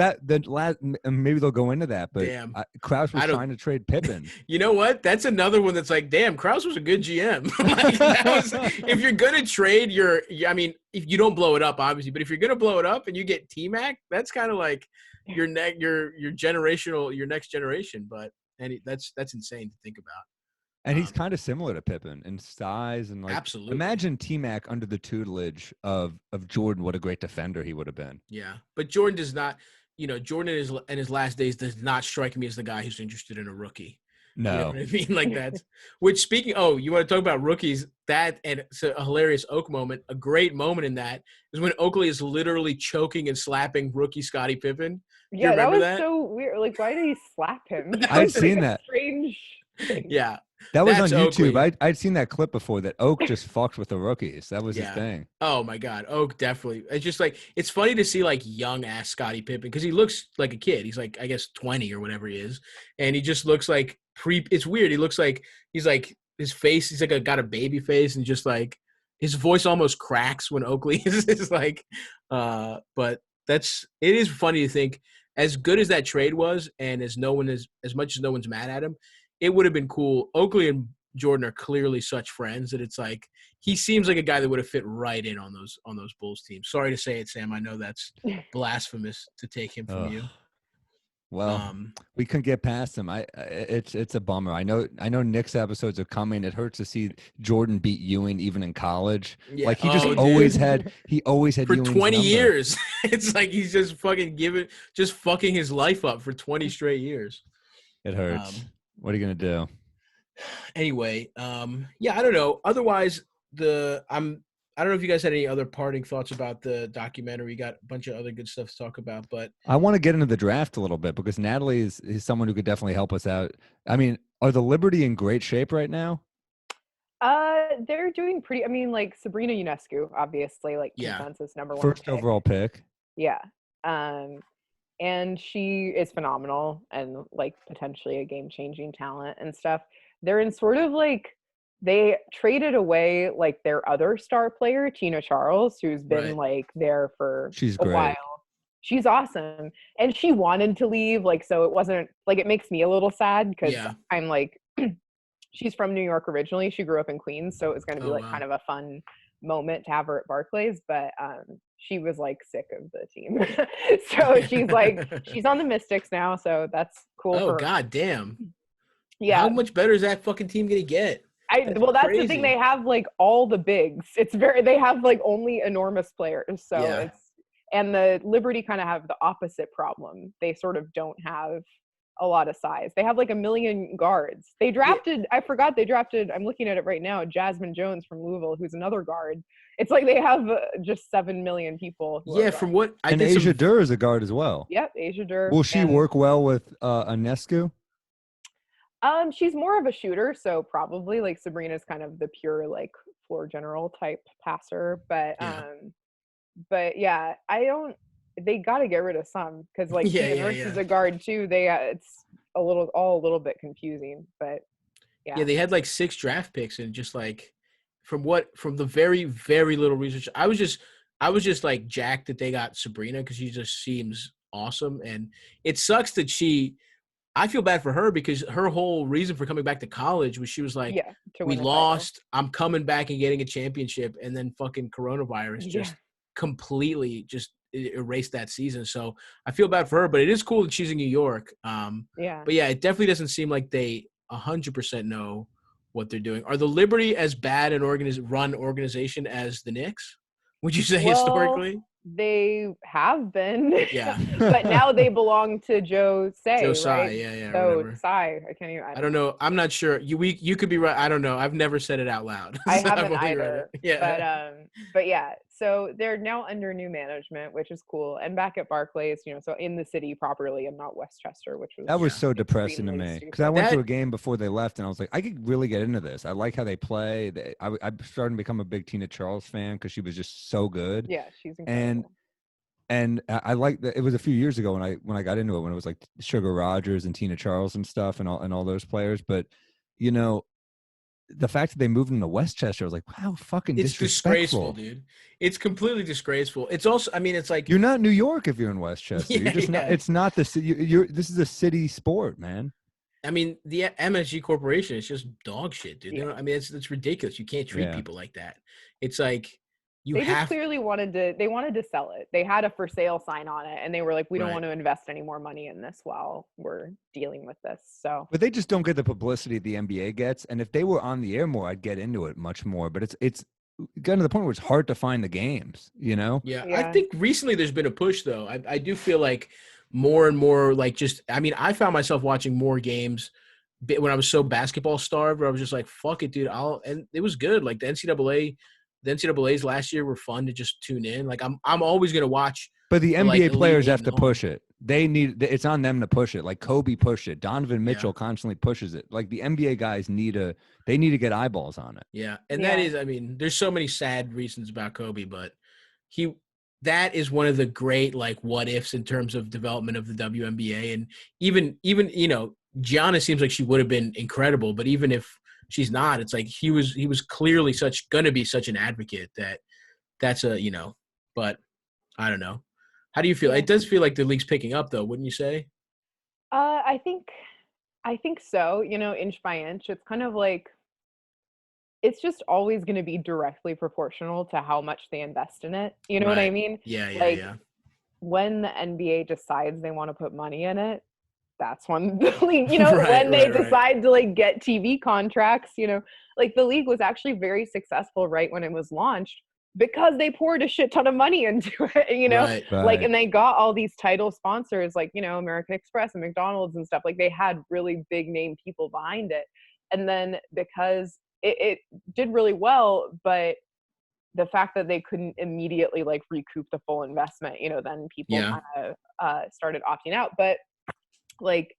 maybe they'll go into that, but damn, Krause was trying to trade Pippen. You know what? That's another one that's like, damn, Krause was a good GM. Like, if you're gonna trade if you don't blow it up, obviously, but if you're gonna blow it up and you get T-Mac, that's kind of like your next generation. But that's insane to think about. And he's kind of similar to Pippen in size and like. Absolutely. Imagine T-Mac under the tutelage of Jordan. What a great defender he would have been. Yeah, but Jordan does not. Jordan in his last days does not strike me as the guy who's interested in a rookie. No. You know what I mean? Like that's which speaking, you want to talk about rookies, and it's a hilarious Oak moment. A great moment in that is when Oakley is literally choking and slapping rookie Scottie Pippen. Yeah, that was so weird. Like, why did he slap him? I'd seen that. Strange thing. Yeah. That was on YouTube. I'd seen that clip before that Oak just fucked with the rookies. That was his thing. Oh my God. Oak definitely. It's just like, it's funny to see like young ass Scottie Pippen because he looks like a kid. He's like, I guess 20 or whatever he is. And he just looks like it's weird. He looks like his face, he's like got a baby face and just like his voice almost cracks when Oakley is like, but it is funny to think as good as that trade was and as much as no one's mad at him, it would have been cool. Oakley and Jordan are clearly such friends that it's like he seems like a guy that would have fit right in on those Bulls teams. Sorry to say it, Sam. I know that's blasphemous to take him from you. Well, we couldn't get past him. It's a bummer. I know Knicks episodes are coming. It hurts to see Jordan beat Ewing even in college. Yeah. Like he always had for Ewing's 20 number. years. It's like he's just fucking fucking his life up for 20 straight years. It hurts. What are you gonna do? Anyway, I don't know. Otherwise, I don't know if you guys had any other parting thoughts about the documentary. We got a bunch of other good stuff to talk about, but I want to get into the draft a little bit because Natalie is someone who could definitely help us out. I mean, are the Liberty in great shape right now? They're doing pretty. I mean, like Sabrina Ionescu, obviously, like consensus number one first overall pick. Yeah. And she is phenomenal and like potentially a game-changing talent and stuff. They're in sort of like they traded away like their other star player, Tina Charles, who's been like there for She's a great. while. She's awesome. And she wanted to leave, like, so it wasn't like it makes me a little sad because I'm like she's from New York originally. She grew up in Queens, so it was gonna be kind of a fun moment to have her at Barclays, but she was like sick of the team. So she's on the Mystics now, so that's cool. Oh god damn. Yeah. How much better is that fucking team gonna get? That's crazy. The thing, they have like all the bigs. They have like only enormous players. So and the Liberty kind of have the opposite problem. They sort of don't have a lot of size. They have like 1 million guards. They drafted, I forgot they drafted, I'm looking at it right now, Jasmine Jones from Louisville, who's another guard. It's like they have just 7 million people. From what I did. And Asia Durr is a guard as well. Yep, Asia Durr. Will she work well with Ionescu? She's more of a shooter, so probably like Sabrina's kind of the pure like floor general type passer. But they got to get rid of some because like Tina Nurse is a guard too. It's a little bit confusing, but they had like 6 draft picks and just like from the very very little research, I was just like jacked that they got Sabrina because she just seems awesome, and it sucks that I feel bad for her because her whole reason for coming back to college was she was like, we lost, I'm coming back and getting a championship, and then fucking coronavirus just completely just erased that season. So I feel bad for her, but it is cool that she's in New York. But it definitely doesn't seem like they 100% know what they're doing. Are the Liberty as bad an run organization as the Knicks? Would you say historically? They have been. Yeah. But now they belong to Joe Tsai. Joe Tsai, right? yeah. So Tsai, I can't even. I don't know. I'm not sure. You could be right. I don't know. I've never said it out loud. I haven't either. Yeah. But yeah. So they're now under new management, which is cool, and back at Barclays, so in the city properly and not Westchester, which was so depressing to me because I went to a game before they left and I was like, I could really get into this. I like how they play. I'm starting to become a big Tina Charles fan because she was just so good. Yeah, she's incredible. And I like that. It was a few years ago when I got into it, when it was like Sugar Rogers and Tina Charles and stuff and all those players. But the fact that they moved him to Westchester, I was like, how fucking It's disgraceful, disrespectful. dude. It's completely disgraceful. It's also, I mean, it's like You're not New York if you're in Westchester. You're just not. yeah. It's not the city. You're. This is a city sport, man. I mean, the MSG Corporation is just dog shit, dude. They Yeah. don't, I mean, it's ridiculous. You can't treat people like that. It's like They just clearly wanted to sell it. They had a for sale sign on it, and they were like, we don't want to invest any more money in this while we're dealing with this. So, but they just don't get the publicity the NBA gets. And if they were on the air more, I'd get into it much more. But it's gotten to the point where it's hard to find the games, you know? Yeah. I think recently there's been a push, though. I do feel like more and more, like, just, I mean, I found myself watching more games when I was so basketball starved, where I was just like, fuck it, dude. And it was good. Like the NCAAs last year were fun to just tune in. Like I'm always going to watch. But the NBA like, players have to push it. It's on them to push it. Like Kobe pushed it. Donovan Mitchell constantly pushes it. Like the NBA guys need to get eyeballs on it. Yeah. And that is, I mean, there's so many sad reasons about Kobe, but that is one of the great, like, what ifs in terms of development of the WNBA. And even, you know, Gianna seems like she would have been incredible, but even if she's not, it's like he was clearly gonna be such an advocate that's a, you know, but I don't know. How do you feel? It does feel like the league's picking up, though, wouldn't you say? I think so, you know, inch by inch. It's kind of like, it's just always going to be directly proportional to how much they invest in it. You know what I mean? Yeah. When the NBA decides they want to put money in it, that's when the league, you know, when they decide to like get TV contracts, you know, like the league was actually very successful right when it was launched because they poured a shit ton of money into it, you know, like, and they got all these title sponsors like, you know, American Express and McDonald's and stuff. Like they had really big name people behind it. And then because it did really well, but the fact that they couldn't immediately like recoup the full investment, you know, then people kind of started opting out. But like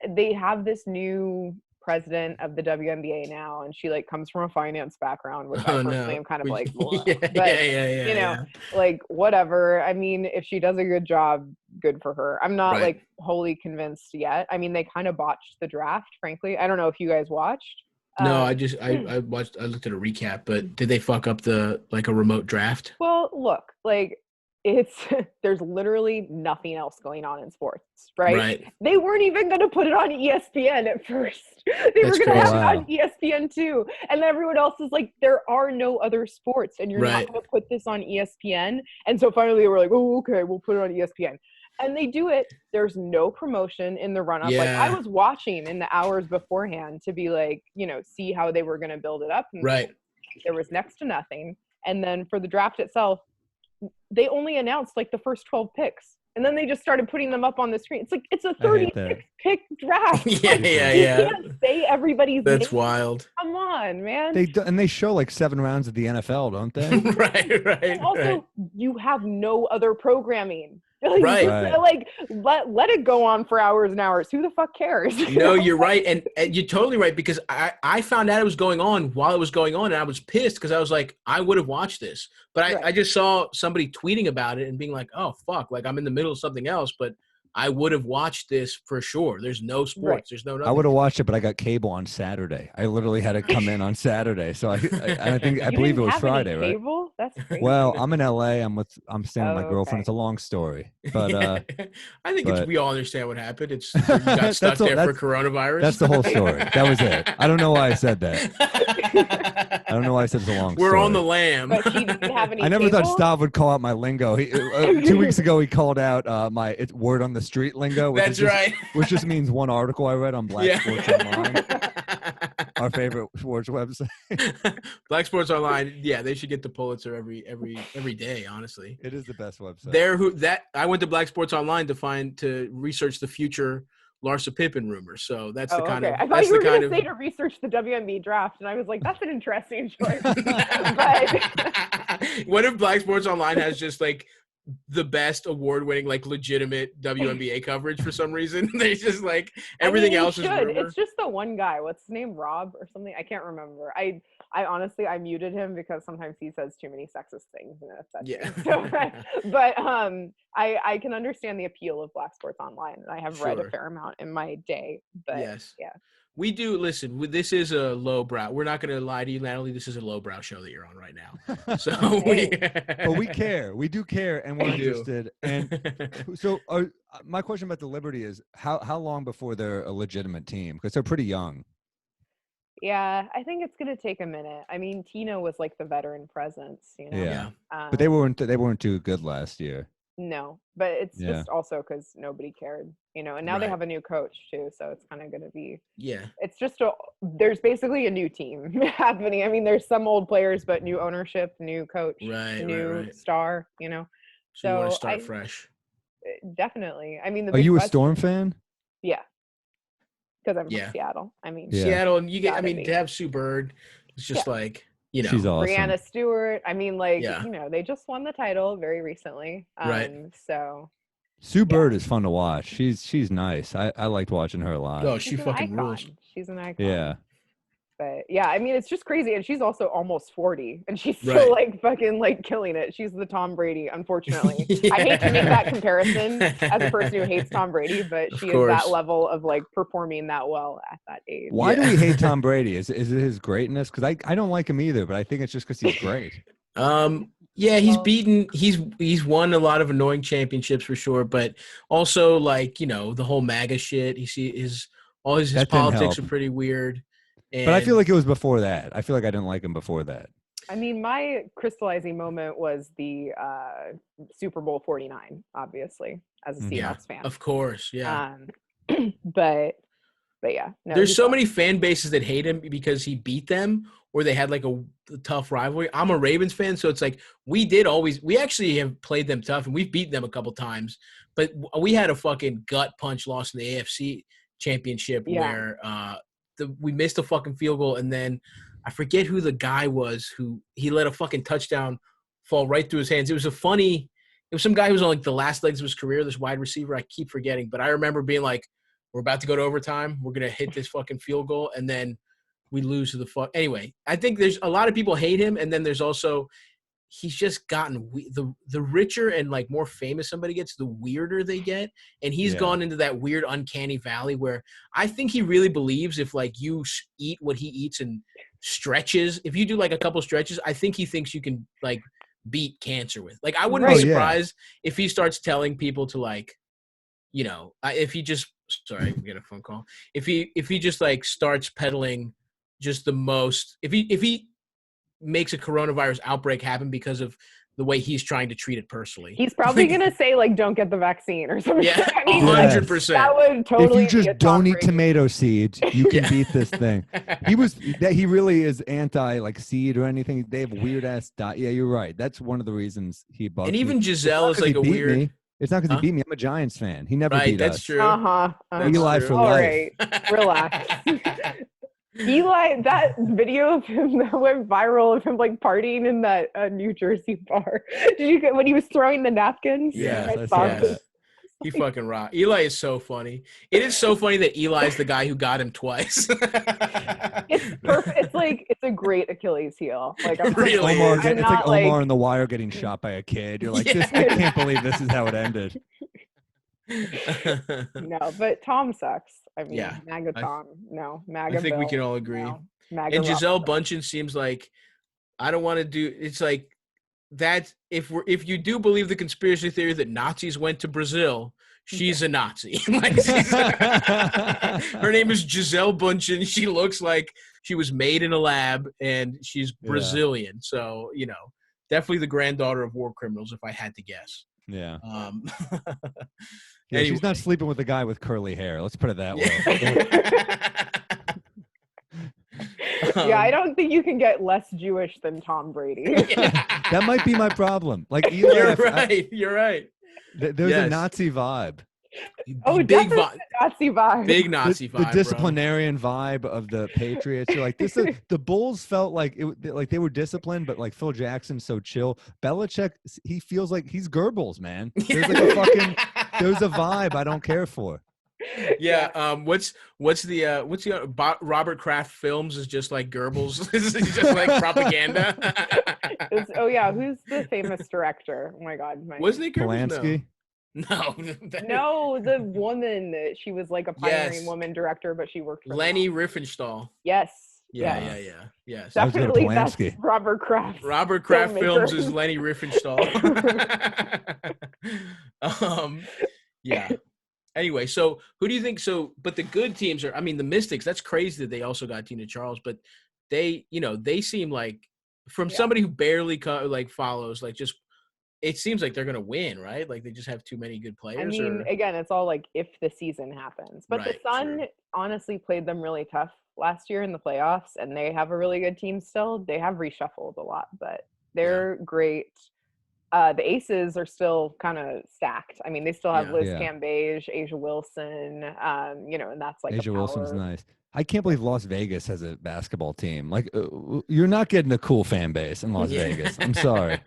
they have this new president of the WNBA now, and she like comes from a finance background, which I personally am kind of like, you know, like whatever. I mean, if she does a good job, good for her. I'm not like wholly convinced yet. I mean, they kind of botched the draft, frankly. I don't know if you guys watched. No, I watched. I looked at a recap, but did they fuck up a remote draft? Well, look, like there's literally nothing else going on in sports, right? They weren't even going to put it on ESPN at first. They were going to have it on ESPN too. And everyone else is like, there are no other sports and you're not going to put this on ESPN. And so finally they were like, oh, okay, we'll put it on ESPN. And they do it. There's no promotion in the run-up. Like I was watching in the hours beforehand to be like, you know, see how they were going to build it up. And there was next to nothing. And then for the draft itself, they only announced like the first 12 picks. And then they just started putting them up on the screen. It's like, it's a 36 pick draft. Yeah. You can't say everybody's That's name. Wild. Come on, man. They show like 7 rounds of the NFL, don't they? Right. And also, you have no other programming. Like, like let it go on for hours and hours. Who the fuck cares? No, you're right, and you're totally right, because I found out it was going on while it was going on, and I was pissed because I was like, I would have watched this, but I just saw somebody tweeting about it and being like, oh fuck, like I'm in the middle of something else, but I would have watched this for sure. There's no sports. There's no nothing. I would have watched it, but I got cable on Saturday. I literally had to come in on Saturday, so I believe it was Friday, right? Cable? That's crazy. Well, I'm in LA. I'm staying with my girlfriend. It's a long story, but I think we all understand what happened. It's you got stuck there for coronavirus. That's the whole story. That was it. I don't know why I said that. I don't know why I said it's a long story. We're on the lam. But she didn't have any I never cable? thought Stav would call out my lingo. 2 weeks ago, he called out my word on the street lingo. That's right. Which just means one article I read on Black Sports Online. Our favorite sports website. Black Sports Online. Yeah, they should get the Pulitzer every day, honestly. It is the best website. I went to Black Sports Online to research the future Larsa Pippen rumors. So that's the kind of. I thought you were going to say to research the WNBA draft, and I was like, that's an interesting choice. What if Black Sports Online has just like the best award-winning, like legitimate WNBA coverage for some reason? They just like everything else is rumor. It's just the one guy. What's his name? Rob or something? I can't remember. I honestly muted him because sometimes he says too many sexist things and it upsets me. So, but I can understand the appeal of Black Sports Online, and I have read a fair amount in my day. But yeah. We do listen. This is a lowbrow. We're not going to lie to you, Natalie. This is a lowbrow show that you're on right now. So but we care. We do care, and we're We do. interested. And so, my question about the Liberty is how long before they're a legitimate team? Because they're pretty young. Yeah, I think it's gonna take a minute. I mean, Tino was like the veteran presence, you know. Yeah, but they weren't too good last year. No, but it's just also because nobody cared, you know. And now they have a new coach too, so it's kind of gonna be. Yeah. It's just there's basically a new team happening. I mean, there's some old players, but new ownership, new coach, new star, you know. So you want to start fresh. Definitely. I mean, are you a Storm fan? Yeah. Because I'm from Seattle. I mean, Seattle, and you get. I mean, to have Sue Bird, it's just like, you know, she's awesome. Brianna Stewart. I mean, like, you know, they just won the title very recently. So Sue Bird is fun to watch. She's nice. I liked watching her a lot. Oh, she fucking rules. She's an icon. Yeah. But yeah, I mean, it's just crazy. And she's also almost 40 and she's still like fucking like killing it. She's the Tom Brady, unfortunately. I hate to make that comparison as a person who hates Tom Brady, but she is that level of like performing that well at that age. Why do we hate Tom Brady? Is it his greatness? Because I don't like him either, but I think it's just because he's great. Yeah, he's won a lot of annoying championships for sure, but also like, you know, the whole MAGA shit. His politics are pretty weird. But I feel like it was before that. I feel like I didn't like him before that. I mean, my crystallizing moment was the Super Bowl 49, obviously, as a Seahawks fan. Of course, yeah. But yeah. No, there's so many fan bases that hate him because he beat them or they had like a tough rivalry. I'm a Ravens fan, so it's like we actually have played them tough and we've beaten them a couple times. But we had a fucking gut punch loss in the AFC championship where we missed a fucking field goal, and then I forget who the guy was who he let a fucking touchdown fall right through his hands. It was some guy who was on like the last legs of his career, this wide receiver. I keep forgetting, but I remember being like, we're about to go to overtime. We're going to hit this fucking field goal, and then we lose to the Anyway, I think there's a lot of people hate him, and then there's also he's just gotten the richer and like more famous somebody gets, the weirder they get, and he's gone into that weird uncanny valley where I think he really believes if like you eat what he eats and stretches, if you do like a couple stretches, I think he thinks you can like beat cancer with. Like I wouldn't be surprised if he starts telling people to like, you know, if he just sorry, we get a phone call. If he just like starts peddling just the most, if he makes a coronavirus outbreak happen because of the way he's trying to treat it personally. He's probably going to say, like, don't get the vaccine or something. Yeah, I mean, 100%. That would totally if you just don't eat tomato seeds, you can beat this thing. He really is anti, like, seed or anything. They have weird-ass diet. Yeah, you're right. That's one of the reasons he bugs And even me. Giselle is like a weird... Me. It's not because he beat me. I'm a Giants fan. He never beat us. That's true. Eli for life. All right, relax. Eli, that video of him that went viral of him like partying in that New Jersey bar. Did you get when he was throwing the napkins? Yeah, I saw that. He fucking rock. Eli is so funny. It is so funny that Eli's the guy who got him twice. It's perfect. It's like it's a great Achilles heel. Like I'm really, it's like Omar in The Wire getting shot by a kid. You're like, I can't believe this is how it ended. No, but Tom sucks. I mean, MAGA Tom. MAGA I think Bill, we can all agree. MAGA and Giselle Robinson. Bundchen seems like I don't want to do. It's like that. If you do believe the conspiracy theory that Nazis went to Brazil, she's a Nazi. Like, her name is Giselle Bundchen. She looks like she was made in a lab, and she's Brazilian. So you know, definitely the granddaughter of war criminals, if I had to guess. Yeah. Yeah, anyway. She's not sleeping with a guy with curly hair. Let's put it that way. Yeah, I don't think you can get less Jewish than Tom Brady. That might be my problem. Like, Eli, you're right. There's a Nazi vibe. Oh, big Nazi vibe. Big Nazi vibe. The disciplinarian vibe of the Patriots. You're like, the Bulls felt like like they were disciplined, but like Phil Jackson's so chill. Belichick, he feels like he's Goebbels, man. There's like there's a vibe I don't care for. Yeah. What's the Robert Kraft Films is just like Goebbels. It's just like propaganda. Who's the famous director? Oh my God. Wasn't it Goebbels? Polanski? No. No, the woman. She was like a pioneering Yes. woman director, but she worked for the Lenny office. Riefenstahl. Yes. Yeah, Yes. yes. I was going to Definitely that's Polanski. Robert Kraft's Robert Kraft Films filmmaker. is Lenny Riefenstahl. Yeah. Anyway, so who do you think? So, but the good teams are, I mean, the Mystics, that's crazy that they also got Tina Charles, but they, they seem like, from Yeah. somebody who barely follows, like just, it seems like they're going to win, right? Like they just have too many good players. I mean, again, it's all like if the season happens. But the Right, Sun true. honestly played them really tough last year in the playoffs, and they have a really good team still. They have reshuffled a lot, but they're great. The Aces are still kind of stacked. I mean, they still have Liz Yeah. Cambage, Asia Wilson, and that's like Asia a Wilson's power. nice. I can't believe Las Vegas has a basketball team. Like, you're not getting a cool fan base in Las Vegas. I'm sorry.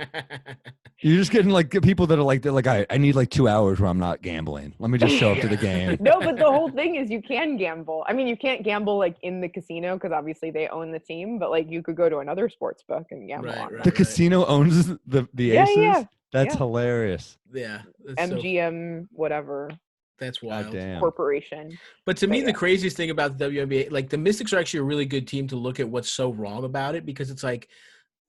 You're just getting like people that are like, they're like, I need like 2 hours where I'm not gambling. Let me just show up to the game. No, but the whole thing is you can gamble. I mean, you can't gamble like in the casino because obviously they own the team, but like you could go to another sports book and gamble on The casino owns the Aces? Yeah. That's hilarious. Yeah. MGM, whatever. That's wild. Corporation. But to me, the craziest thing about the WNBA, like the Mystics are actually a really good team to look at what's so wrong about it, because it's like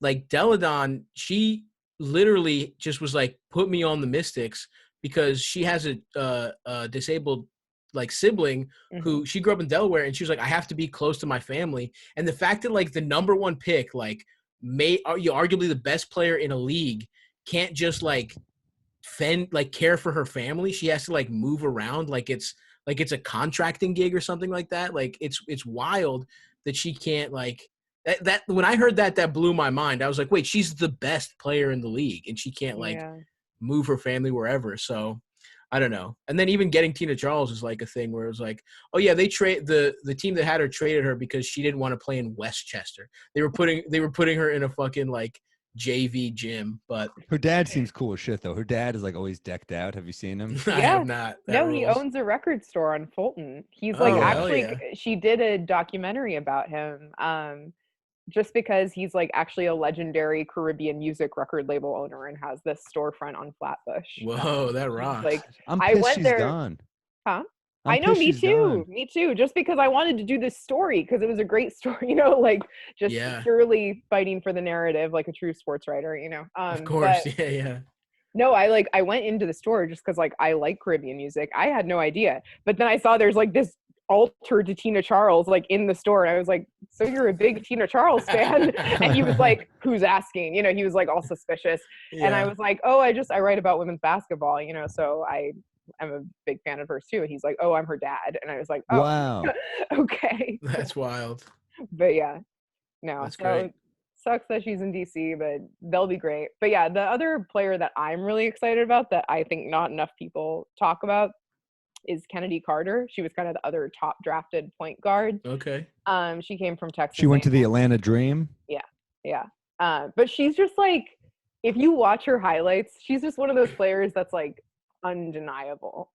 Deladon, she literally just was like, put me on the Mystics because she has a disabled like sibling who she grew up in Delaware, and she was like, I have to be close to my family. And the fact that like the number one pick, like arguably the best player in a league, can't just like care for her family. She has to like move around like it's a contracting gig or something like that. Like it's wild that she can't like that when I heard that blew my mind. I was like, wait, she's the best player in the league and she can't like move her family wherever. So I don't know. And then even getting Tina Charles is like a thing where it was like, oh yeah, they trade the team that had her traded her because she didn't want to play in Westchester. They were putting her in a fucking like JV gym. But her dad seems cool as shit though. Her dad is like always decked out. Have you seen him? Yeah. I have not. No, he owns a record store on Fulton. He's like she did a documentary about him. Just because he's like actually a legendary Caribbean music record label owner and has this storefront on Flatbush. Whoa, that rocks. Like I'm pissed I went she's there. gone. Huh? I know, me too. Gone. Me too. Just because I wanted to do this story because it was a great story, like just purely fighting for the narrative like a true sports writer, Of course, but, no, I went into the store just because like I like Caribbean music. I had no idea. But then I saw there's like this altar to Tina Charles like in the store. And I was like, so you're a big Tina Charles fan? And he was like, who's asking? He was like all suspicious. Yeah. And I was like, oh, I write about women's basketball, so I'm a big fan of hers too. And he's like, oh, I'm her dad. And I was like, oh, wow. Okay. That's wild. But yeah, no. That's great. Sucks that she's in DC, but they'll be great. But yeah, the other player that I'm really excited about that I think not enough people talk about is Kennedy Carter. She was kind of the other top drafted point guard. Okay. She came from Texas. She went to the Atlanta Dream. Yeah. But she's just like, if you watch her highlights, she's just one of those players that's like undeniable.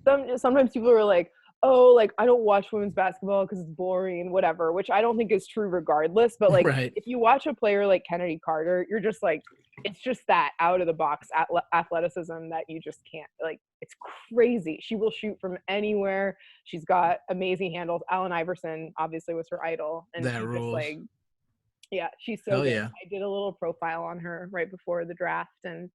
Sometimes people are like, oh, like I don't watch women's basketball because it's boring, whatever, which I don't think is true regardless. But like, if you watch a player like Kennedy Carter, you're just like, it's just that out of the box athleticism that you just can't, like, it's crazy. She will shoot from anywhere. She's got amazing handles. Allen Iverson obviously was her idol. And that rules. Just like, yeah, she's so good. Yeah. I did a little profile on her right before the draft and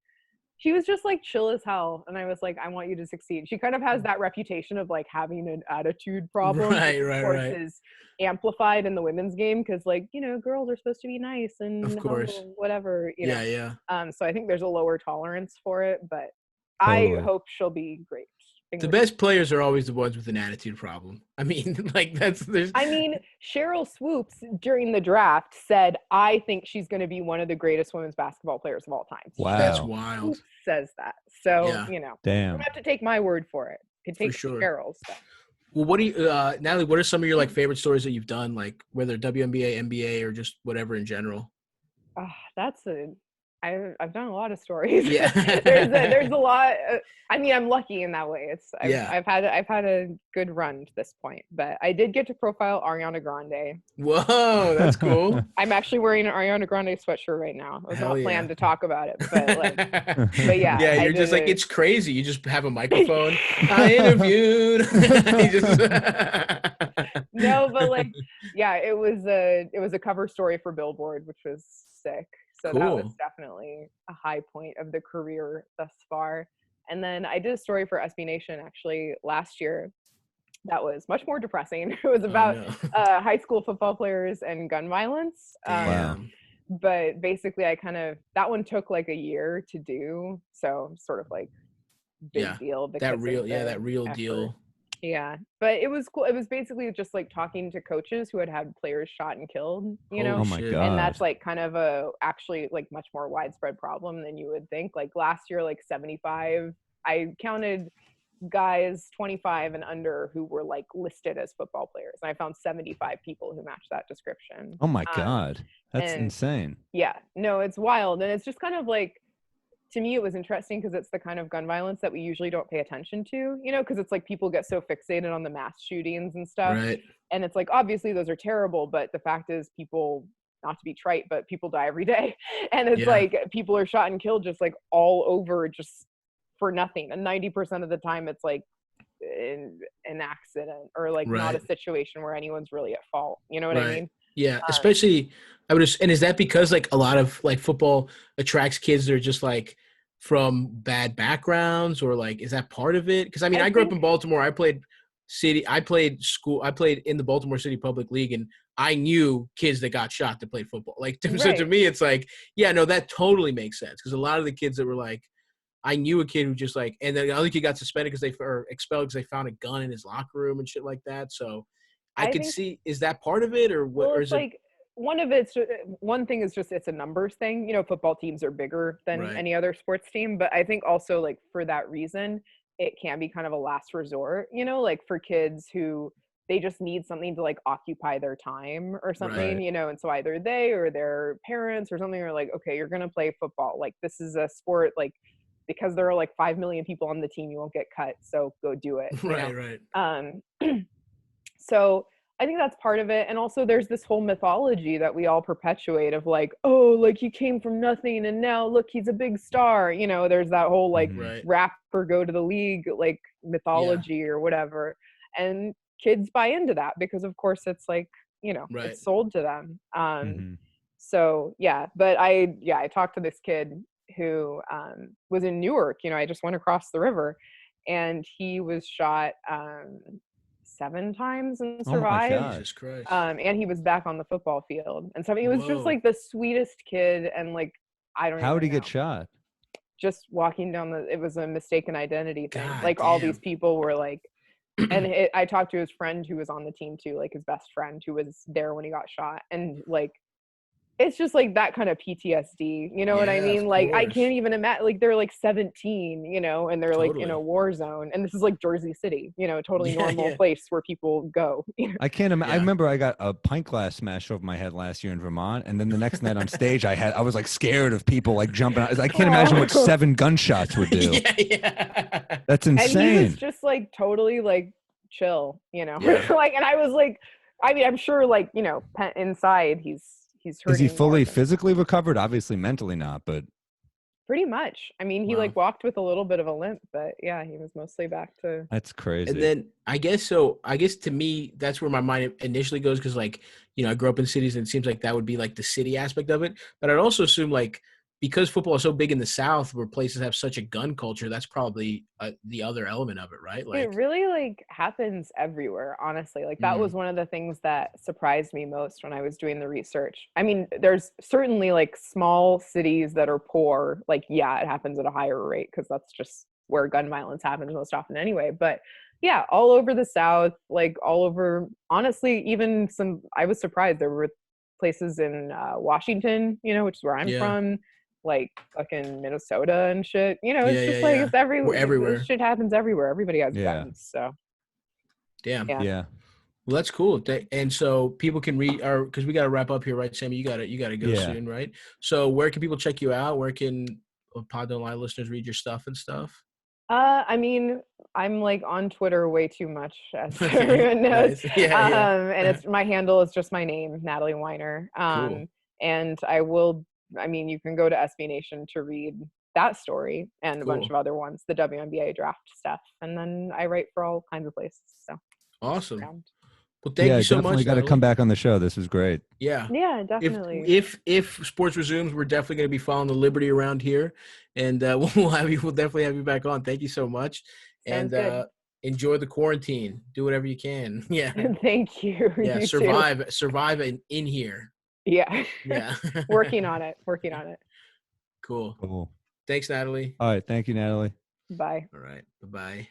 she was just like chill as hell. And I was like, I want you to succeed. She kind of has that reputation of like having an attitude problem. Right. Is amplified in the women's game because like, girls are supposed to be nice and of course. Whatever. Yeah. So I think there's a lower tolerance for it, but totally. I hope she'll be great. The best players are always the ones with an attitude problem. I mean, like Cheryl Swoops during the draft said, I think she's going to be one of the greatest women's basketball players of all time. Wow. That's wild. Swoops says that. So, damn. You don't have to take my word for it. You can take Cheryl's. Well, what do you, Natalie, what are some of your like favorite stories that you've done, like whether WNBA, NBA, or just whatever in general? That's a I've done a lot of stories. Yeah. there's a lot. I mean, I'm lucky in that way. Yeah. I've had a good run to this point, but I did get to profile Ariana Grande. Whoa, that's cool. I'm actually wearing an Ariana Grande sweatshirt right now. I was Hell not yeah. planned to talk about it, but yeah. Yeah, I you're just like, did it's crazy. You just have a microphone. I interviewed. No, but like, yeah, it was a cover story for Billboard, which was sick. So that was Cool. definitely a high point of the career thus far. And then I did a story for SB Nation actually last year that was much more depressing. It was about high school football players and gun violence. Damn. But basically that one took like a year to do. So sort of like big deal because that real effort. deal. Yeah, but it was cool. It was basically just like talking to coaches who had players shot and killed, you know? Oh my God. And that's like kind of actually like much more widespread problem than you would think. Like last year, like 75, I counted guys 25 and under who were like listed as football players. And I found 75 people who matched that description. Oh my God. That's insane. Yeah, no, it's wild. And it's just kind of like, to me, it was interesting because it's the kind of gun violence that we usually don't pay attention to, you know, because it's like people get so fixated on the mass shootings and stuff. Right. And it's like, obviously those are terrible, but the fact is people, not to be trite, but people die every day. And it's like people are shot and killed just like all over just for nothing. And 90% of the time it's like an accident or like not a situation where anyone's really at fault. You know what I mean? Yeah, especially and is that because like a lot of like football attracts kids that are just like from bad backgrounds, or like is that part of it? Because I mean, I grew up in Baltimore. I played in the Baltimore City Public League, and I knew kids that got shot that played football. Like so to me, it's like, yeah, no, that totally makes sense, because a lot of the kids that were like, I knew a kid who just like, and then the other kid got suspended or expelled because they found a gun in his locker room and shit like that. So I could see, is that part of it, or what? Well, or it's is like one thing is just it's a numbers thing. You know, football teams are bigger than any other sports team, but I think also like for that reason, it can be kind of a last resort. You know, like for kids who they just need something to like occupy their time or something. You know, and so either they or their parents or something are like, okay, you're gonna play football. Like this is a sport. Like because there are like 5 million people on the team, you won't get cut. So go do it. So I think that's part of it. And also there's this whole mythology that we all perpetuate of like, oh, like he came from nothing and now look, he's a big star. You know, there's that whole like rapper go to the league, like mythology or whatever. And kids buy into that because of course it's like, you know, it's sold to them. So yeah, but I talked to this kid who was in Newark. You know, I just went across the river and he was shot 7 times and survived. Oh my God. Jesus Christ. And he was back on the football field. And so he was just like the sweetest kid. And like, I don't know. How did he get shot? Just walking down it was a mistaken identity thing. God like damn. all these people were like, and I talked to his friend who was on the team too, like his best friend who was there when he got shot. And like, it's just like that kind of PTSD, you know what I mean? Like I can't even imagine, like they're like 17, you know, and they're like in a war zone, and this is like Jersey City, you know, totally normal place where people go. I can't imagine. I remember I got a pint glass smashed over my head last year in Vermont, and then the next night on stage, I was like scared of people like jumping out. I can't imagine what 7 gunshots would do. That's insane. And he was just like totally like chill, you know, like, and I was like, I mean, I'm sure like, you know, inside he's hurting. Is he fully physically recovered? Obviously mentally not, but pretty much. I mean, he like walked with a little bit of a limp, but yeah, he was mostly back to. That's crazy. And then I guess to me, that's where my mind initially goes, because like, you know, I grew up in cities and it seems like that would be like the city aspect of it. But I'd also assume like, because football is so big in the South where places have such a gun culture, that's probably the other element of it, right? Like it really like happens everywhere, honestly. Like that was one of the things that surprised me most when I was doing the research. I mean, there's certainly like small cities that are poor. Like, yeah, it happens at a higher rate because that's just where gun violence happens most often anyway. But yeah, all over the South, like all over, honestly, even I was surprised there were places in Washington, you know, which is where I'm from. Like fucking Minnesota and shit, you know, it's just like it's everywhere. Shit happens everywhere. Everybody has guns, so damn. Yeah. Well, that's cool. And so people can read, or because we got to wrap up here, right, Sammy? You got to go Yeah. soon, right? So where can people check you out? Where can Pod Don't Lie listeners read your stuff and stuff? I mean, I'm like on Twitter way too much, as Okay, everyone knows. nice. Yeah. And it's my handle is just my name, Natalie Weiner. Cool. And I mean, you can go to SB Nation to read that story and a bunch of other ones, the WNBA draft stuff. And then I write for all kinds of places. So awesome. Well, thank you so much. Definitely got to come back on the show. This was great. Yeah, definitely. If sports resumes, we're definitely going to be following the Liberty around here, and we'll definitely have you back on. Thank you so much, Sounds and good. Enjoy the quarantine. Do whatever you can. Yeah. Thank you. Yeah. You survive in here. Yeah. Yeah. Working on it. Cool. Cool. Thanks, Natalie. All right. Thank you, Natalie. Bye. All right. Bye-bye.